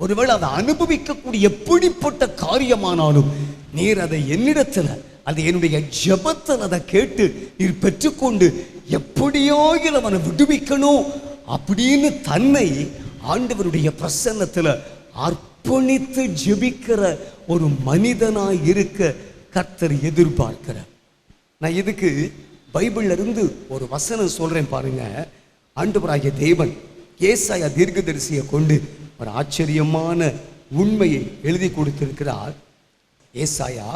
C: ஒருவேளை அதை அனுபவிக்கக்கூடிய எப்படிப்பட்ட காரியமானாலும் நீர் அதை என்னிடத்தில், அது என்னுடைய ஜெபத்தில் அதை கேட்டு நீர் பெற்றுக்கொண்டு எப்படியாக அவனை விடுவிக்கணும் அப்படின்னு தன்னை ஆண்டவருடைய பிரசன்னத்தில் அர்ப்பணித்து ஜெபிக்கிற ஒரு மனிதனாய் இருக்க கர்த்தர் எதிர்பார்க்கிறார். நான் இதுக்கு பைபிள்ல இருந்து ஒரு வசனம் சொல்றேன் பாருங்க. ஆண்டவராகிய தேவன் ஏசாயா தீர்க்கதரிசியை கொண்டு ஒரு ஆச்சரியமான உண்மையை எழுதி கொடுத்திருக்கிறார். ஏசாயா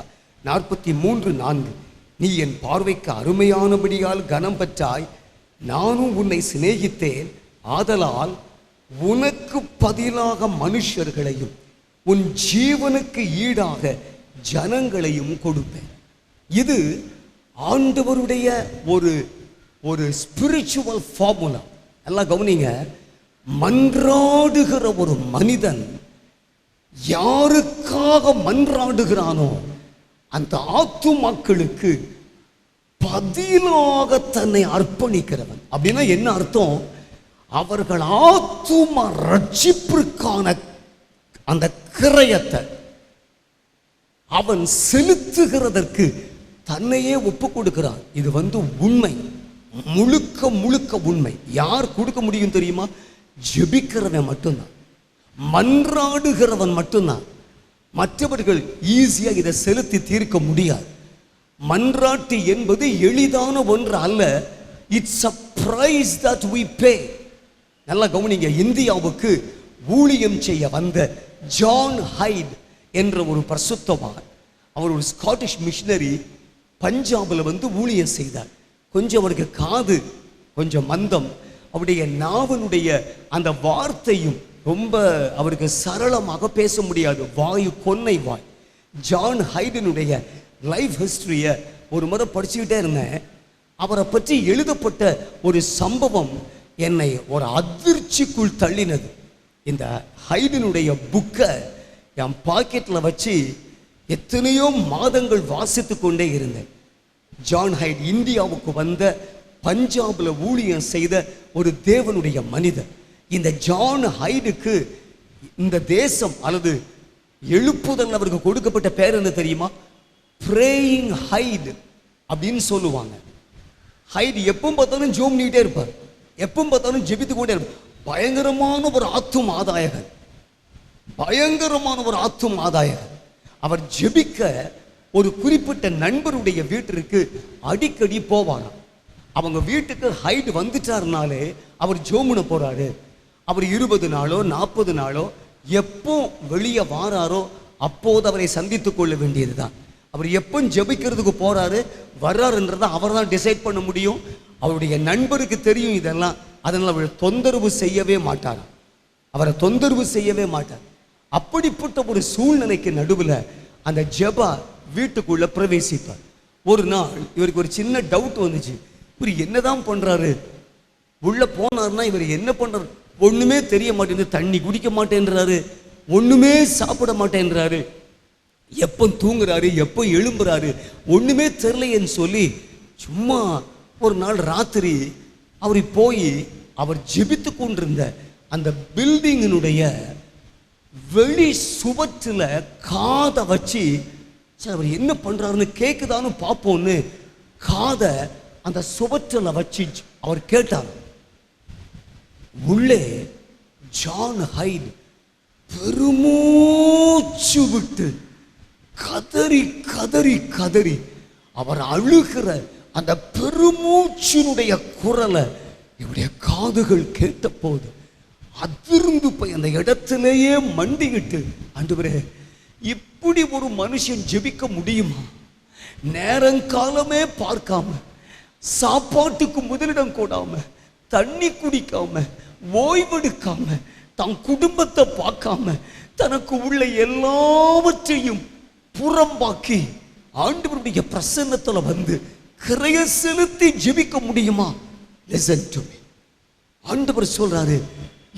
C: 43:4, நீ என் பார்வைக்கு அருமையானபடியால் கனம் பெற்றாய், நானும் உன்னை சிநேகித்தேன், ஆதலால் உனக்கு பதிலாக மனுஷர்களையும் உன் ஜீவனுக்கு ஈடாக ஜனங்களையும் கொடுப்பேன். இது ஆண்டவருடைய ஒரு ஸ்பிரிச்சுவல் ஃபார்முலா. எல்லாம் கவனிங்க. மன்றாடுகிற ஒரு மனிதன் யாருக்காக மன்றாடுகிறானோ அந்த ஆத்துமாக்களுக்கு பதிலாக தன்னை அர்ப்பணிக்கிறவன். அப்படின்னா என்ன அர்த்தம்? அவர்கள் ஆத்தும ரட்சிப்பிற்கான அந்த கிரயத்தை அவன் செலுத்துகிறதற்கு தன்னையே ஒப்பு கொடுக்கிறான். இது உண்மை, முழுக்க முழுக்க உண்மை. யார் கொடுக்க முடியும் தெரியுமா? ஜெபிக்கிறவன் மட்டும்தான், மன்றாடுகிறவன் மட்டும்தான். மற்றவர்கள் ஈஸியா இதை செலுத்தி தீர்க்க முடியாது. மன்றாட்டு என்பது எளிதான ஒன்று அல்ல. It's a price that we pay. நல்லா கவனிங்க. இந்தியாவுக்கு ஊழியம் செய்ய வந்த ஜான் ஹைட் என்ற ஒரு பரிசுத்தவான், அவர் ஒரு ஸ்காட்டிஷ் மிஷனரி, பஞ்சாபில் ஊழியம் செய்தார். கொஞ்சம் அவருக்கு காது கொஞ்சம் மந்தம், அவருடைய நாவனுடைய அந்த வார்த்தையும் ரொம்ப அவருக்கு சரளமாக பேச முடியாது, வாயு கொன்னை வாய். ஜான் ஹைடனுடைய லைஃப் ஹிஸ்டரியை ஒரு முறை படிச்சுக்கிட்டே இருந்தேன். அவரை பற்றி எழுதப்பட்ட ஒரு சம்பவம் என்னை ஒரு அதிர்ச்சிக்குள் தள்ளினது. இந்த ஹைடனுடைய புக்கை என் பாக்கெட்டில் வச்சு எத்தனையோ மாதங்கள் வாசித்து கொண்டே இருந்தேன். ஜான் ஹைட் இந்தியாவுக்கு வந்த, பஞ்சாபில் ஊழியம் செய்த ஒரு தேவனுடைய மனிதர். இந்த ஜான் ஹைடுக்கு இந்த தேசம் அல்லது எழுப்புதல் அவருக்கு கொடுக்கப்பட்ட பேர் என்ன தெரியுமா? பிரேயிங் ஹைட் அப்படின்னு சொல்லுவாங்க. ஹைட் எப்பவும் பார்த்தாலும் ஜோம் பண்ணிக்கிட்டே இருப்பார், எப்பவும் பார்த்தாலும் ஜெபித்து கொண்டே இருப்பார். பயங்கரமான ஒரு ஆத்தும் ஆதாயகர், பயங்கரமான ஒரு ஆத்தும் ஆதாயகர். அவர் ஜெபிக்க ஒரு குறிப்பிட்ட நண்பருடைய வீட்டிற்கு அடிக்கடி போவாராம். அவங்க வீட்டுக்கு ஹைட் வந்துட்டாருனாலே அவர் ஜோமுன போறாரு. அவர் 20 நாளோ 40 நாளோ எப்போ வெளியே வாராரோ அப்போது அவரை சந்தித்து கொள்ள வேண்டியதுதான். அவர் எப்போ ஜெபிக்கிறதுக்கு போறாரு வர்றாருன்றதை அவர் தான் டிசைட் பண்ண முடியும். அவருடைய நண்பருக்கு தெரியும் இதெல்லாம். அதனால் அவர் தொந்தரவு செய்யவே மாட்டார், அவரை தொந்தரவு செய்யவே மாட்டார். அப்படிப்பட்ட ஒரு சூழ்நிலைக்கு நடுவில் அந்த ஜெபா வீட்டுக்குள்ள பிரவேசிப்பார். ஒரு நாள் இவருக்கு ஒரு சின்ன டவுட் வந்துச்சு. இவர் என்னதான் பண்றாரு? உள்ள போனார்னா இவர் என்ன பண்றாரு ஒண்ணுமே தெரிய மாட்டேங்குது. தண்ணி குடிக்க மாட்டேன்றாரு, ஒண்ணுமே சாப்பிட மாட்டேன்றாரு, எப்போ தூங்குறாரு எப்போ எழும்புறாரு ஒண்ணுமே தெரியலைன்னு சொல்லி சும்மா ஒரு நாள் ராத்திரி அவர் போய் அவர் ஜெபித்து கொண்டிருந்த அந்த பில்டிங்கினுடைய வெளி சுவற்றில் காதை வச்சு சரி அவர் என்ன பண்றாருன்னு கேட்குதான்னு பார்ப்போன்னு காதை அந்த சுவற்றில் வச்சு அவர் கேட்டார். உள்ளே ஜான் ஹைட் பெருமூச்சு விட்டு கதறி கதறி கதறி அவர் அழுகிற அந்த பெருமூச்சினுடைய குரலை இவருடைய காதுகள் கேட்ட போது அதிர்ந்து போய் அந்த இடத்திலேயே மண்டிக்கிட்டு, ஆண்டவரே இப்படி ஒரு மனுஷன் ஜெபிக்க முடியுமா? நேரங்காலமே பார்க்காம, சாப்பாட்டுக்கு முதலிடம் கொடாம, தண்ணி குடிக்காம, ஓய்வெடுக்காம, தன் குடும்பத்தை பார்க்காம, தனக்கு உள்ள எல்லாவற்றையும் புறம்பாக்கி ஆண்டவருடைய பிரசன்னத்துல வந்து கிரைய செலுத்தி ஜெபிக்க முடியுமா? Listen to me. ஆண்டவர் சொல்றாரு,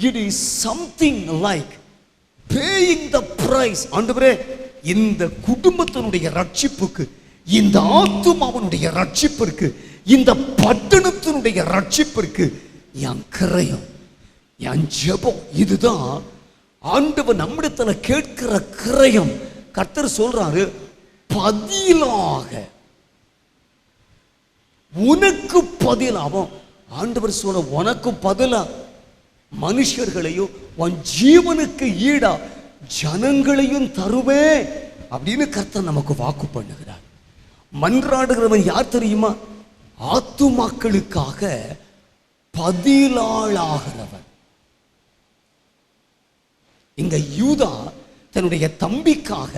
C: it is something like paying the price. ஆண்டவரே இந்த குடும்பத்தினுடைய ரட்சிப்புக்கு, இந்த ஆத்துமாவினுடைய ரட்சிப்பிற்கு, இந்த பட்டணத்தினுடைய ரட்சிப்பிற்கு என் கிரயம், என் ஜெபம், இதுதான் ஆண்டவர் நம்மிடத்துல கேட்கிற கிரயம். கர்த்தர் சொல்றாரு, பதிலாக உனக்கு பதிலாக. ஆண்டவர் சொல்ற உனக்கு பதிலா மனுஷர்களையும் உன் ஜீவனுக்கு ஈடா ஜனங்களையும் தருவே அப்படின்னு கர்த்தர் நமக்கு வாக்கு பண்ணுகிறார். மன்றாடுகிறவன் யார் தெரியுமா? ஆத்துமாக்களுக்காக பதிலாளாகிறவன். இங்க யூதா தன்னுடைய தம்பிக்காக,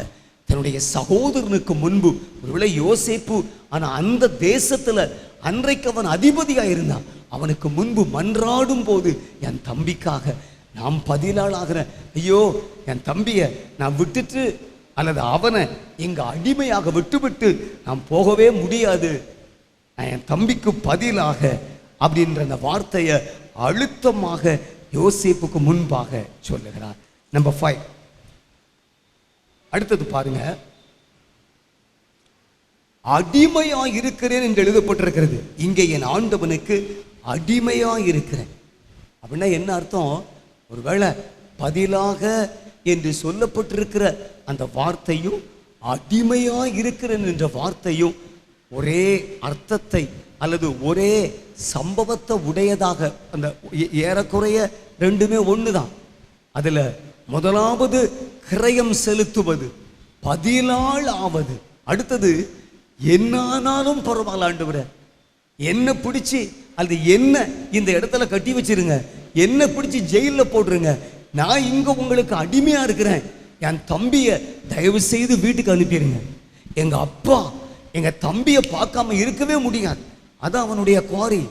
C: தன்னுடைய சகோதரனுக்கு முன்பு, ஒருவேளை யோசேப்பு, ஆனா அந்த தேசத்துல அன்றைக்கு அவன் அதிபதியா இருந்தான், அவனுக்கு முன்பு மன்றாடும் போது என் தம்பிக்காக நான் பதிலாளாகிறேன். ஐயோ என் தம்பிய நான் விட்டுட்டு அல்லது அவனை இங்க அடிமையாக விட்டுவிட்டு நான் போகவே முடியாது, நான் என் தம்பிக்கு பதிலாக அப்படின்ற அந்த வார்த்தையை அழுத்தமாக யோசேப்புக்கு முன்பாக சொல்லுகிறார். நம்பர் 5. அடுத்தது பாருங்க, அடிமையா இருக்கிறேன் என்று எழுதப்பட்டிருக்கிறது. இங்கே என் ஆண்டவனுக்கு அடிமையா இருக்கிறேன் அப்படின்னா என்ன அர்த்தம்? ஒருவேளை பதிலாக என்று சொல்லப்பட்டிருக்கிற அந்த வார்த்தையும் அடிமையா இருக்கிறேன் என்ற வார்த்தையும் ஒரே அர்த்தத்தை அல்லது ஒரே சம்பவத்தை உடையதாக, அந்த ஏறக்குறைய ரெண்டுமே ஒண்ணுதான். அதுல முதலாவது கிரயம் செலுத்துவது, பதிலாள் ஆவது. அடுத்தது என்னானாலும் பரவாயில்ல ஆண்டவரே, என்ன பிடிச்சி அல்லது என்ன இந்த இடத்துல கட்டி வச்சிருங்க, என்ன பிடிச்சி ஜெயில போட்டுருங்க, நான் இங்க உங்களுக்கு அடிமையா இருக்கிறேன், என் தம்பிய தயவு செய்து வீட்டுக்கு அனுப்பிடுங்க. எங்க அப்பா எங்க தம்பிய பார்க்காம இருக்கவே முடியாது. அது அவனுடைய குவாரி.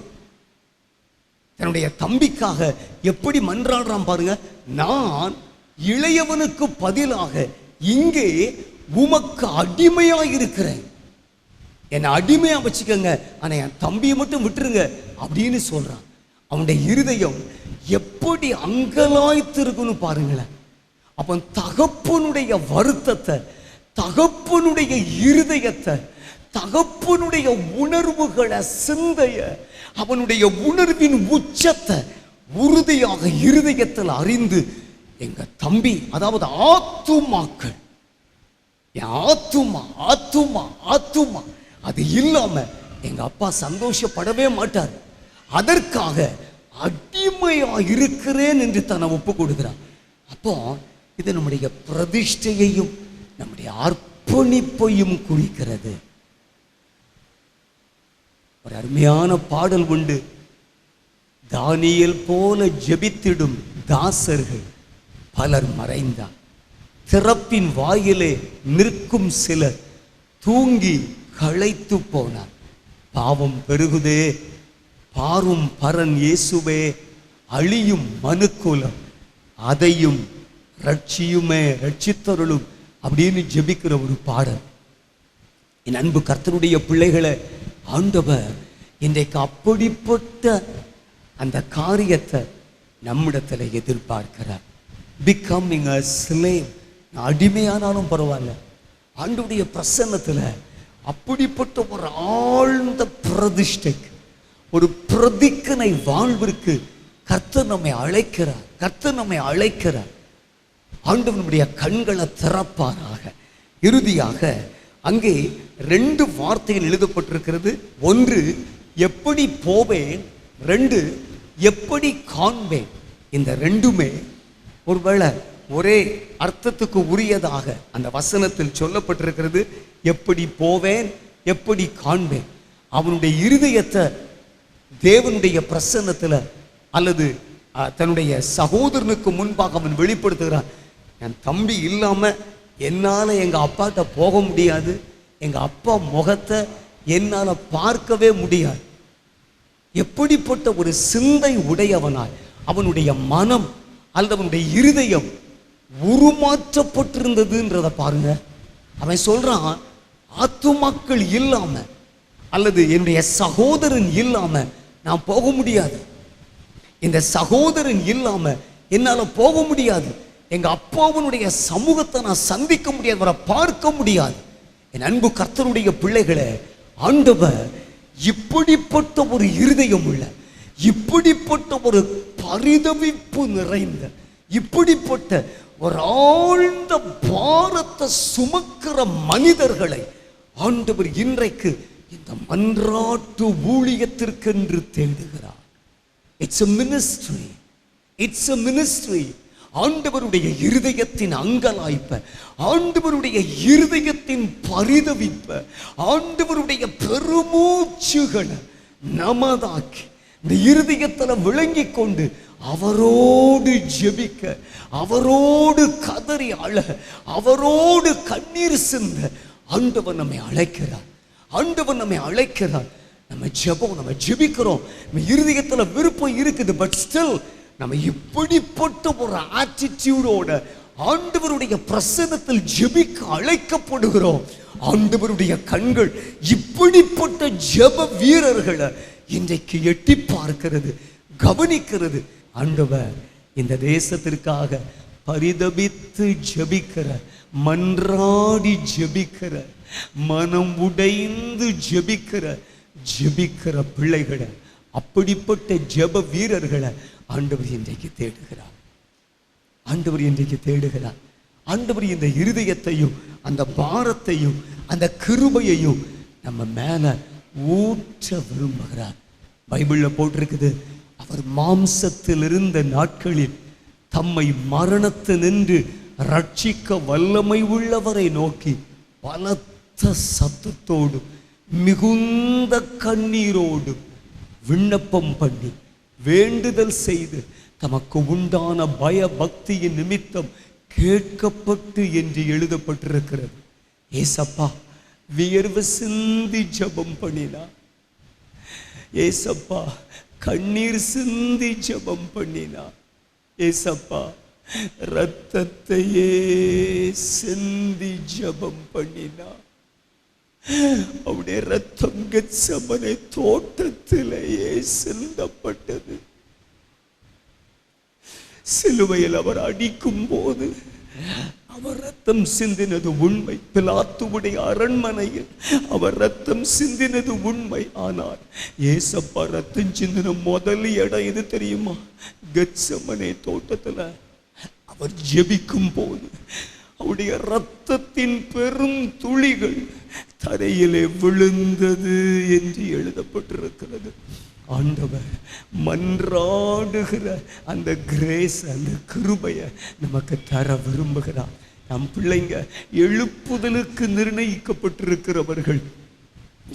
C: தன்னுடைய தம்பிக்காக எப்படி மன்றாடுறான் பாருங்க. நான் இளையவனுக்கு பதிலாக இங்கே உமக்கு அடிமையா இருக்கிறேன், என்னை அடிமையா வச்சுக்கோங்க, ஆனா என் தம்பியை மட்டும் விட்டுருங்க அப்படின்னு சொல்றான். அவனுடைய இருதயம் எப்படி அங்கலாய்த்து இருக்குன்னு பாருங்களேன். அப்ப தகப்பனுடைய வருத்தத்தை, தகப்பனுடைய இருதயத்தை, தகப்பனுடைய உணர்வுகளை, சிந்தைய, அவனுடைய உணர்வின் உச்சத்தை உறுதியாக இருதயத்தில் அறிந்து, எங்க தம்பி, அதாவது ஆத்துமாக்கள், ஆத்துமா ஆத்துமா ஆத்துமா, அது இல்லாம எங்க அப்பா சந்தோஷப்படவே மாட்டார், அதற்காக அடிமையா இருக்கிறேன் என்று தன்னை ஒப்பு கொடுக்கிறான். அப்போ இது நம்முடைய பிரதிஷ்டையையும் நம்முடைய அர்ப்பணிப்பையும் குறிக்கிறது. ஒரு அருமையான பாடல் உண்டு, தானியேல் போல ஜெபித்திடும் தாசர்கள் பலர் மறைந்தார். திறப்பின் வாயிலே நிற்கும் சிலர் தூங்கி களைத்து போனார். பாவம் பெருகுதே, பாரும் பரன் இயேசுவே, அழியும் மனுக்குலம், அதையும் ரட்சியுமே, ரட்சித்தருளும் அப்படின்னு ஜெபிக்கிற ஒரு பாடல். என் அன்பு கர்த்தருடைய பிள்ளைகளை, ஆண்டவர் இன்றைக்கு அப்படிப்பட்ட அந்த காரியத்தை நம்மிடத்தில் எதிர்பார்க்கிறார். பிகமிங் அ ஸ்லேவ், அடிமையானாலும் பரவாயில்ல, ஆண்டவருடைய பிரசன்னத்தில் அப்படிப்பட்ட ஒரு ஆழ்ந்த பிரதிஷ்டைக்கு, ஒரு பிரதிக்கனை வாழ்விற்கு கர்த்தர் நம்மை அழைக்கிறார். கர்த்தர் நம்மை அழைக்கிறார். ஆண்டவனுடைய கண்களை திறப்பாராக. இறுதியாக அங்கே 2 வார்த்தைகள் எழுதப்பட்டிருக்கிறது. ஒன்று, எப்படி போவேன். 2, எப்படி காண்பேன். இந்த 2மே ஒருவேளை ஒரே அர்த்தத்துக்கு உரியதாக அந்த வசனத்தில் சொல்லப்பட்டிருக்கிறது. எப்படி போவேன், எப்படி காண்பேன். அவனுடைய இருதயத்தை தேவனுடைய பிரசன்னத்தில் அல்லது தன்னுடைய சகோதரனுக்கு முன்பாக அவன் வெளிப்படுத்துகிறான். என் தம்பி இல்லாம என்னால எங்க அப்பாட்ட போக முடியாது, எங்க அப்பா முகத்தை என்னால பார்க்கவே முடியாது. எப்படிப்பட்ட ஒரு சிந்தை உடையவனாய் அவனுடைய மனம் அல்லது அவனுடைய இருதயம் உருமாற்றப்பட்டிருந்ததுன்றத பாருங்க. அவன் சொல்றான், ஆத்துமாக்கள் இல்லாம அல்லது என்னுடைய சகோதரன் இல்லாம நான் போக முடியாது. இந்த சகோதரன் இல்லாம என்னால போக முடியாது. எங்க அப்பாவனுடைய சமூகத்தை நான் சந்திக்க முடியாது, அவரை பார்க்க முடியாது. என் அன்பு கர்த்தருடைய பிள்ளைகளை, ஆண்டவர் இப்படிப்பட்ட ஒரு இருதயம் உள்ள, இப்படிப்பட்ட ஒரு பரிதவிப்பு நிறைந்த, இப்படிப்பட்ட ஒரு ஆழ்ந்த பாரத்தை சுமக்கிற மனிதர்களை ஆண்டவர் இன்றைக்கு இந்த மன்றாட்டு ஊழியத்திற்கென்று தேடுகிறார். It's a ministry. It's a ministry. ஆண்டவருடைய இருதயத்தின் அங்கலாய்ப்ப, ஆண்டவருடைய இருதயத்தின் பரிதவிப்ப, ஆண்டவருடைய பெருமூச்சுகளை நமதாக்கி இந்த இருதயத்தில் விளங்கி கொண்டு அவரோடு ஜெபிக்க, அவரோடு கதறி அழ, அவரோடு கண்ணீர் சிந்த ஆண்டவர் நம்மை அழைக்கிறார். ஆண்டவர் நம்மை அழைக்கிறார். நம்ம ஜெபம், நம்ம ஜெபிக்கிறோம், நம்ம இருதயத்தில் விருப்பம் இருக்குது. பட் ஸ்டில் நம்ம இப்படிப்பட்ட ஒரு ஆட்டிடியூடோட ஆண்டவருடைய பிரசன்னத்தில் ஜெபிக்க அழைக்கப்படுகிறோம். ஆண்டவருடைய கண்கள் இப்படிப்பட்ட ஜெப வீரர்களை இன்றைக்கு எட்டி பார்க்கிறது, கவனிக்கிறது. ஆண்டவர் இந்த தேசத்திற்காக பரிதபித்து ஜெபிக்கிற, மன்றாடி ஜெபிக்கிற, மனம் உடைந்து ஜெபிக்கிற பிள்ளைகளை, அப்படிப்பட்ட ஜெப வீரர்களை ஆண்டவர் இன்றைக்கு தேடுகிறார். ஆண்டவர் இன்றைக்கு தேடுகிறார். ஆண்டவர் இந்த இருதயத்தையும் அந்த பாரத்தையும் அந்த கிருபையையும் நம்ம மேல ஊற்ற விரும்புகிறார். பைபிள்ல போட்டிருக்குது, அவர் மாம்சத்தில் இருந்த நாட்களில் தம்மை மரணத்தினின்று ரட்சிக்க வல்லமை உள்ளவரை நோக்கி பலத்த சத்தத்தோடு மிகுந்த கண்ணீரோடு விண்ணப்பம் பண்ணி வேண்டுதல் செய்து தமக்கு உண்டான பய பக்தியின் நிமித்தம் கேட்கப்பட்டு என்று எழுதப்பட்டிருக்கிறது. ஏசப்பா வியர்வு சிந்தி ஜெபம் பண்ணினா, ஏசப்பா கண்ணீர் சிந்தி ஜெபம் பண்ணினா, ஏசப்பா இரத்தத்தையே சிந்தி ஜெபம் பண்ணினா. அவருடைய ரத்தம் கெத்செமனே தோட்டத்திலேயே சிந்தப்பட்டது. சிலுவையில் அவர் அடிக்கும் போது அவர் ரத்தம் சிந்தினது உண்மை. பிலாத்துவுடைய அரண்மனையில் அவர் ரத்தம் சிந்தினது உண்மை. ஆனால் ஏசப்பா ரத்தம் சிந்தின முதல் இடம் எது தெரியுமா? கெத்செமனே தோட்டத்தில் அவர் ஜெபிக்கும் போது அவருடைய ரத்தத்தின் பெரும் துளிகள் தரையிலே விழுந்தது என்று எழுதப்பட்டிருக்கிறது. ஆண்டவர் மன்றாடுகிற அந்த கிரேஸ், அந்த கிருபையை நமக்கு தர விரும்புகிறார். நம் பிள்ளைங்க எழுப்புதலுக்கு நிர்ணயிக்கப்பட்டிருக்கிறவர்கள்,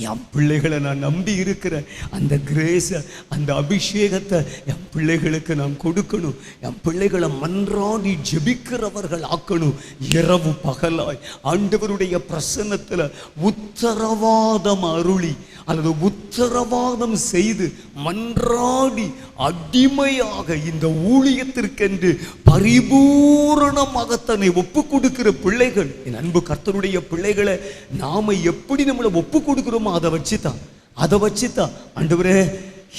C: என் பிள்ளைகளை நான் நம்பி இருக்கிறேன். அந்த கிரேஸை, அந்த அபிஷேகத்தை என் பிள்ளைகளுக்கு நான் கொடுக்கணும். என் பிள்ளைகளை மன்றாடி ஜெபிக்கிறவர்கள் ஆக்கணும். இரவு பகலாய் ஆண்டவருடைய பிரசன்னத்தில் உத்தரவாதம் அருளி அல்லது உத்தரவாதம் செய்து மன்றாடி அடிமையாக இந்த ஊழியத்திற்கென்று பரிபூரணமாக தன்னை ஒப்பு கொடுக்கிற பிள்ளைகள், என் அன்பு கர்த்தருடைய பிள்ளைகளை நாம எப்படி நம்மளை ஒப்பு கொடுக்கிறோமோ அதை வச்சுதான் ஆண்டவரே,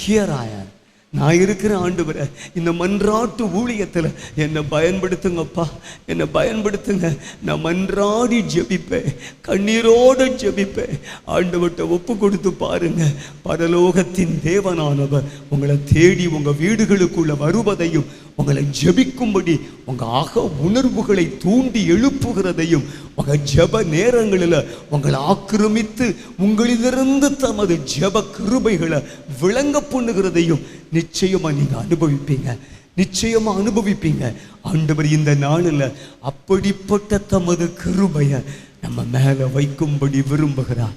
C: ஹியர் ஐ ஆம், நான் இருக்கிற ஆண்டவரே, இந்த மன்றாட்டு ஊழியத்தில் என்னை பயன்படுத்துங்கப்பா, என்னை பயன்படுத்துங்க. நான் மன்றாடி ஜெபிப்பேன், கண்ணீரோடு ஜெபிப்பேன். ஆண்டவர்கிட்ட ஒப்பு கொடுத்து பாருங்க. பரலோகத்தின் தேவனானவர் உங்களை தேடி உங்கள் வீடுகளுக்குள்ள வருவதையும், உங்களை ஜெபிக்கும்படி உங்கள் அக உணர்வுகளை தூண்டி எழுப்புகிறதையும், உங்கள் ஜெப நேரங்களில் உங்களை ஆக்கிரமித்து உங்களிலிருந்து தமது ஜெப கிருபைகளை விளங்க பண்ணுகிறதையும் நிச்சயமா நீங்க அனுபவிப்பீங்க. ஆண்டவர் இந்த நாளில் அப்படிப்பட்ட தமது கிருபையை நம்ம மேல வைக்கும்படி விரும்புகிறார்.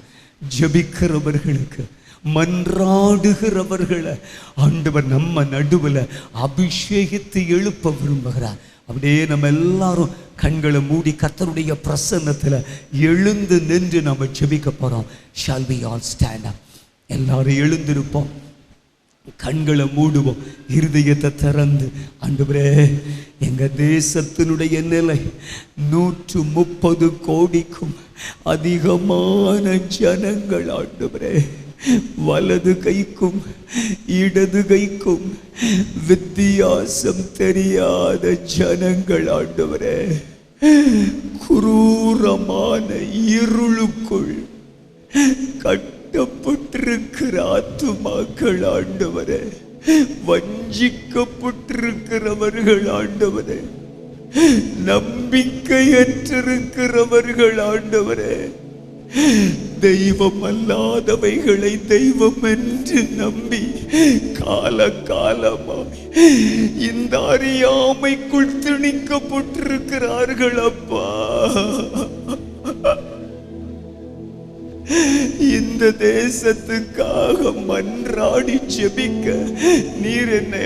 C: ஜெபிக்கிறவர்களுக்கு, மன்றாடுகிறவர்களை ஆண்டவர் நம்ம நடுவில் அபிஷேகித்து எழுப்ப விரும்புகிறார். அப்படியே நம்ம எல்லாரும் கண்களை மூடி கர்த்தருடைய பிரசன்னத்தில் எழுந்து நின்று நம்ம ஜெபிக்க போறோம். Shall we all stand up? எல்லாரும் எழுந்திருப்போம், கண்களை மூடுவோம், இருதயத்தை திறந்து, ஆண்டவரே, எங்க தேசத்தினுடைய நிலை 130 கோடிக்கும் அதிகமான ஜனங்கள் ஆண்டவரே, வலது கைக்கும் இடது கைக்கும் வித்தியாசம் தெரியாத ஜனங்கள் ஆண்டவரே, குரூரமான இருளுக்குள் கட்டப்பட்டிருக்கிற ஆத்துமாக்கள் ஆண்டவரே, வஞ்சிக்கப்பட்டிருக்கிறவர்கள் ஆண்டவரே, நம்பிக்கையற்றிருக்கிறவர்கள் ஆண்டவரே, தெய்வம் அல்லாதவைகளை தெய்வம் என்று நம்பி காலகாலமாய் இந்த அறியாமைக்குள் திணிக்கப்பட்டிருக்கிறார்கள் அப்பா. இந்த தேசத்துக்காக மன்றாடி ஜெபிக்க நீர் என்னை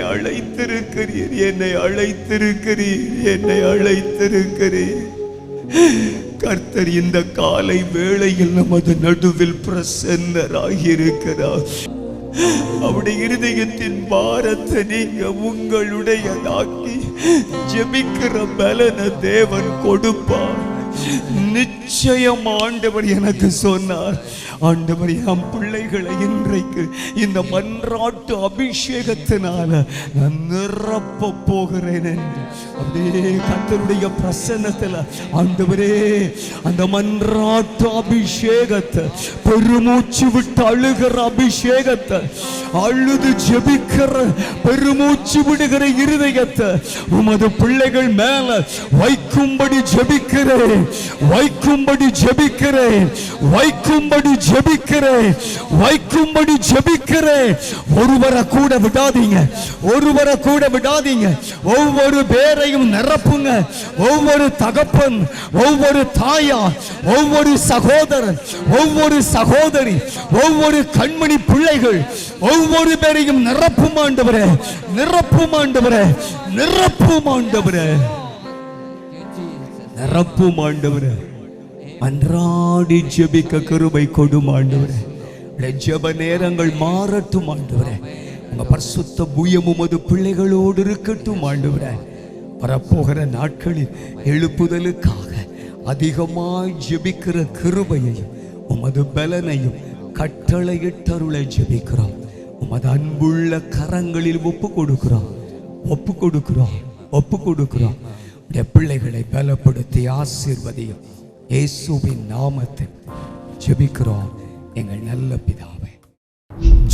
C: அழைத்திருக்கிறீர். கர்த்தர் இந்த காலை வேளையில் நமது நடுவில் பிரசன்னராகியிருக்கிறார். அவருடைய இருதயத்தின் பாரத்தை நீங்க உங்களுடையதாக்கி ஜெபிக்கிற பலன தேவன் கொடுப்பார். நிச்சயம் ஆண்டவர் எனக்கு சொன்னார், ஆண்டவர் என் பிள்ளைகளை இன்றைக்கு இந்த மன்றாட்டு அபிஷேகத்தினால நான் நிரப்ப போகிறேன் என்று அப்படியே கர்த்தருடைய பிரசன்னத்தில் ஆண்டவரே அந்த மன்றாட்டு அபிஷேகத்தை, பெருமூச்சு விட்டு அழுகிற அபிஷேகத்தை, அழுது ஜெபிக்கிற பெருமூச்சு விடுகிற இருதயத்தை உமது பிள்ளைகள் மேல வைக்கும்படி ஜெபிக்கிறேன். ஒருவரை கூட விடாதீங்க. ஒவ்வொரு பேரையும் நிரப்புங்க. ஒவ்வொரு தகப்பன், ஒவ்வொரு தாயார், ஒவ்வொரு சகோதரன், ஒவ்வொரு சகோதரி, ஒவ்வொரு கண்மணி பிள்ளைகள் ஒவ்வொரு பேரையும் நிரப்பும் ஆண்டவரே. அன்றாடி ஜெபிக்க கிருபை கொடும் ஆண்டவரே. ஜெப நேரங்கள் மாறட்டும் ஆண்டவரே. உங்க பரிசுத்த பூயம் உமது பிள்ளைகளோடு இருக்கட்டும் ஆண்டவரே. வரப்போகிற நாட்களில் எழுப்புதலுக்காக அதிகமாய் ஜெபிக்கிற கிருபையையும் உமது பலனையும் கட்டளையிட்டருள ஜெபிக்கிறோம். உமது அன்புள்ள கரங்களில் ஒப்பு கொடுக்கிறோம். பிள்ளைகளை பலப்படுத்தி ஆசீர்வதியும் இயேசுவின் நாமத்தில் ஜெபிக்கிறோம் எங்கள் நல்ல பிதாவே.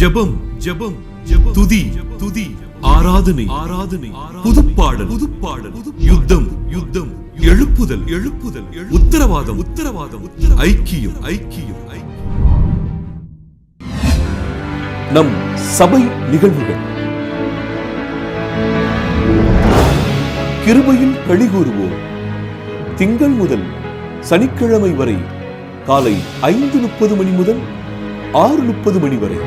D: ஜெபம், துதி, ஆராதனை, புதுப்பாடல், யுத்தம், எழுப்புதல், உத்தரவாதம், ஐக்கியம். நம் சபை நிகழ்வுகள். கிருபையில் களிகூறுவோம். திங்கள் முதல் சனிக்கிழமை வரை காலை 5:30 மணி முதல் 6:30 மணி வரை.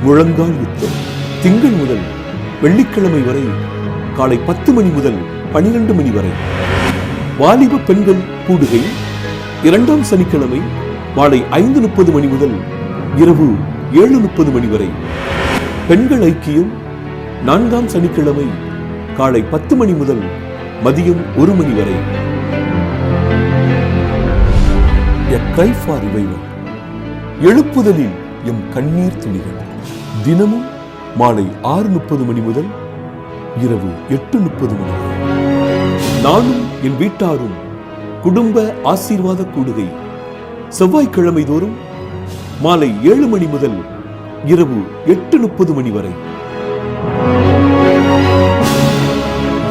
D: முழங்கால் யுத்தம் திங்கள் முதல் வெள்ளிக்கிழமை வரை காலை 10 மணி முதல் 12 மணி வரை. வாலிப பெண்கள் கூடுகை 2ஆம் சனிக்கிழமை மாலை 5:30 மணி முதல் இரவு 7:30 மணி வரை. பெண்கள் ஐக்கியம் 4ஆம் சனிக்கிழமை காலை 10 மணி முதல் மதியம் 1 மணி வரை. A cry for revival. எழுப்புதலில் எம் கண்ணீர் துளிகள் தினமும் மாலை 6:30 மணி முதல் இரவு 8:30 மணி வரை. நானும் என் வீட்டாரும் குடும்ப ஆசீர்வாத கூடுகை செவ்வாய்க்கிழமை தோறும் மாலை 7 மணி முதல் இரவு 8:30 மணி வரை.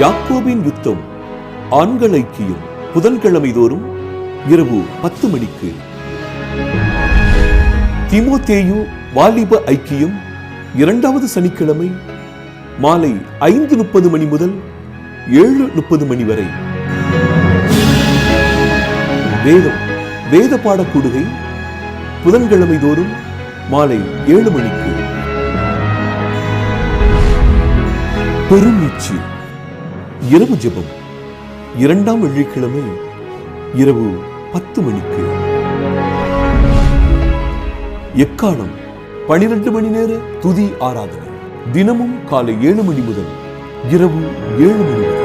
D: யாக்கோபின் யுத்தம் ஆண்கள் ஐக்கியம் புதன்கிழமை தோறும் இரவு 10 மணிக்கு. தீமோத்தேயு வாலிப ஐக்கியம் 2வது சனிக்கிழமை மாலை 5:30 மணி முதல் 7:30 மணி வரை. வேத பாட கூடுகை புதன்கிழமை தோறும் மாலை 7 மணிக்கு. பெருமீச்சு இரவு ஜெபம் 2ஆம் வெள்ளிக்கிழமை இரவு 10 மணிக்கு. எக்காலம் 12 மணி நேர துதி ஆராதனை தினமும் காலை 7 மணி முதல் இரவு 7 மணி வரை.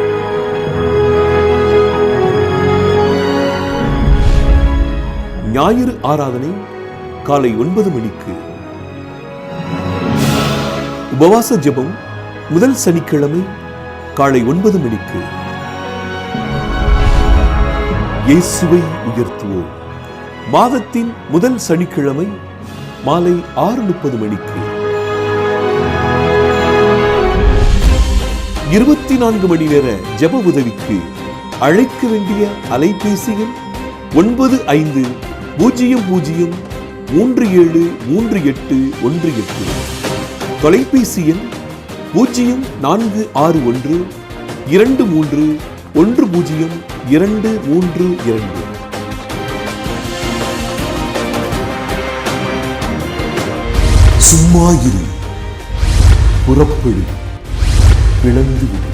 D: ஞாயிறு ஆராதனை காலை 9 மணிக்கு. உபவாச ஜெபம் முதல் சனிக்கிழமை காலை 9 மணிக்கு. இயேசுவை உயர்த்துவோம் மாதத்தின் முதல் சனிக்கிழமை மாலை 6:30 மணிக்கு. 24 மணி நேர ஜெப உதவிக்கு அழைக்க வேண்டிய அலைபேசிகள் 9500373818. தொலைபேசி எண் 0462310232. சும்மா இரு, புறப்படு, பிளந்து விடு.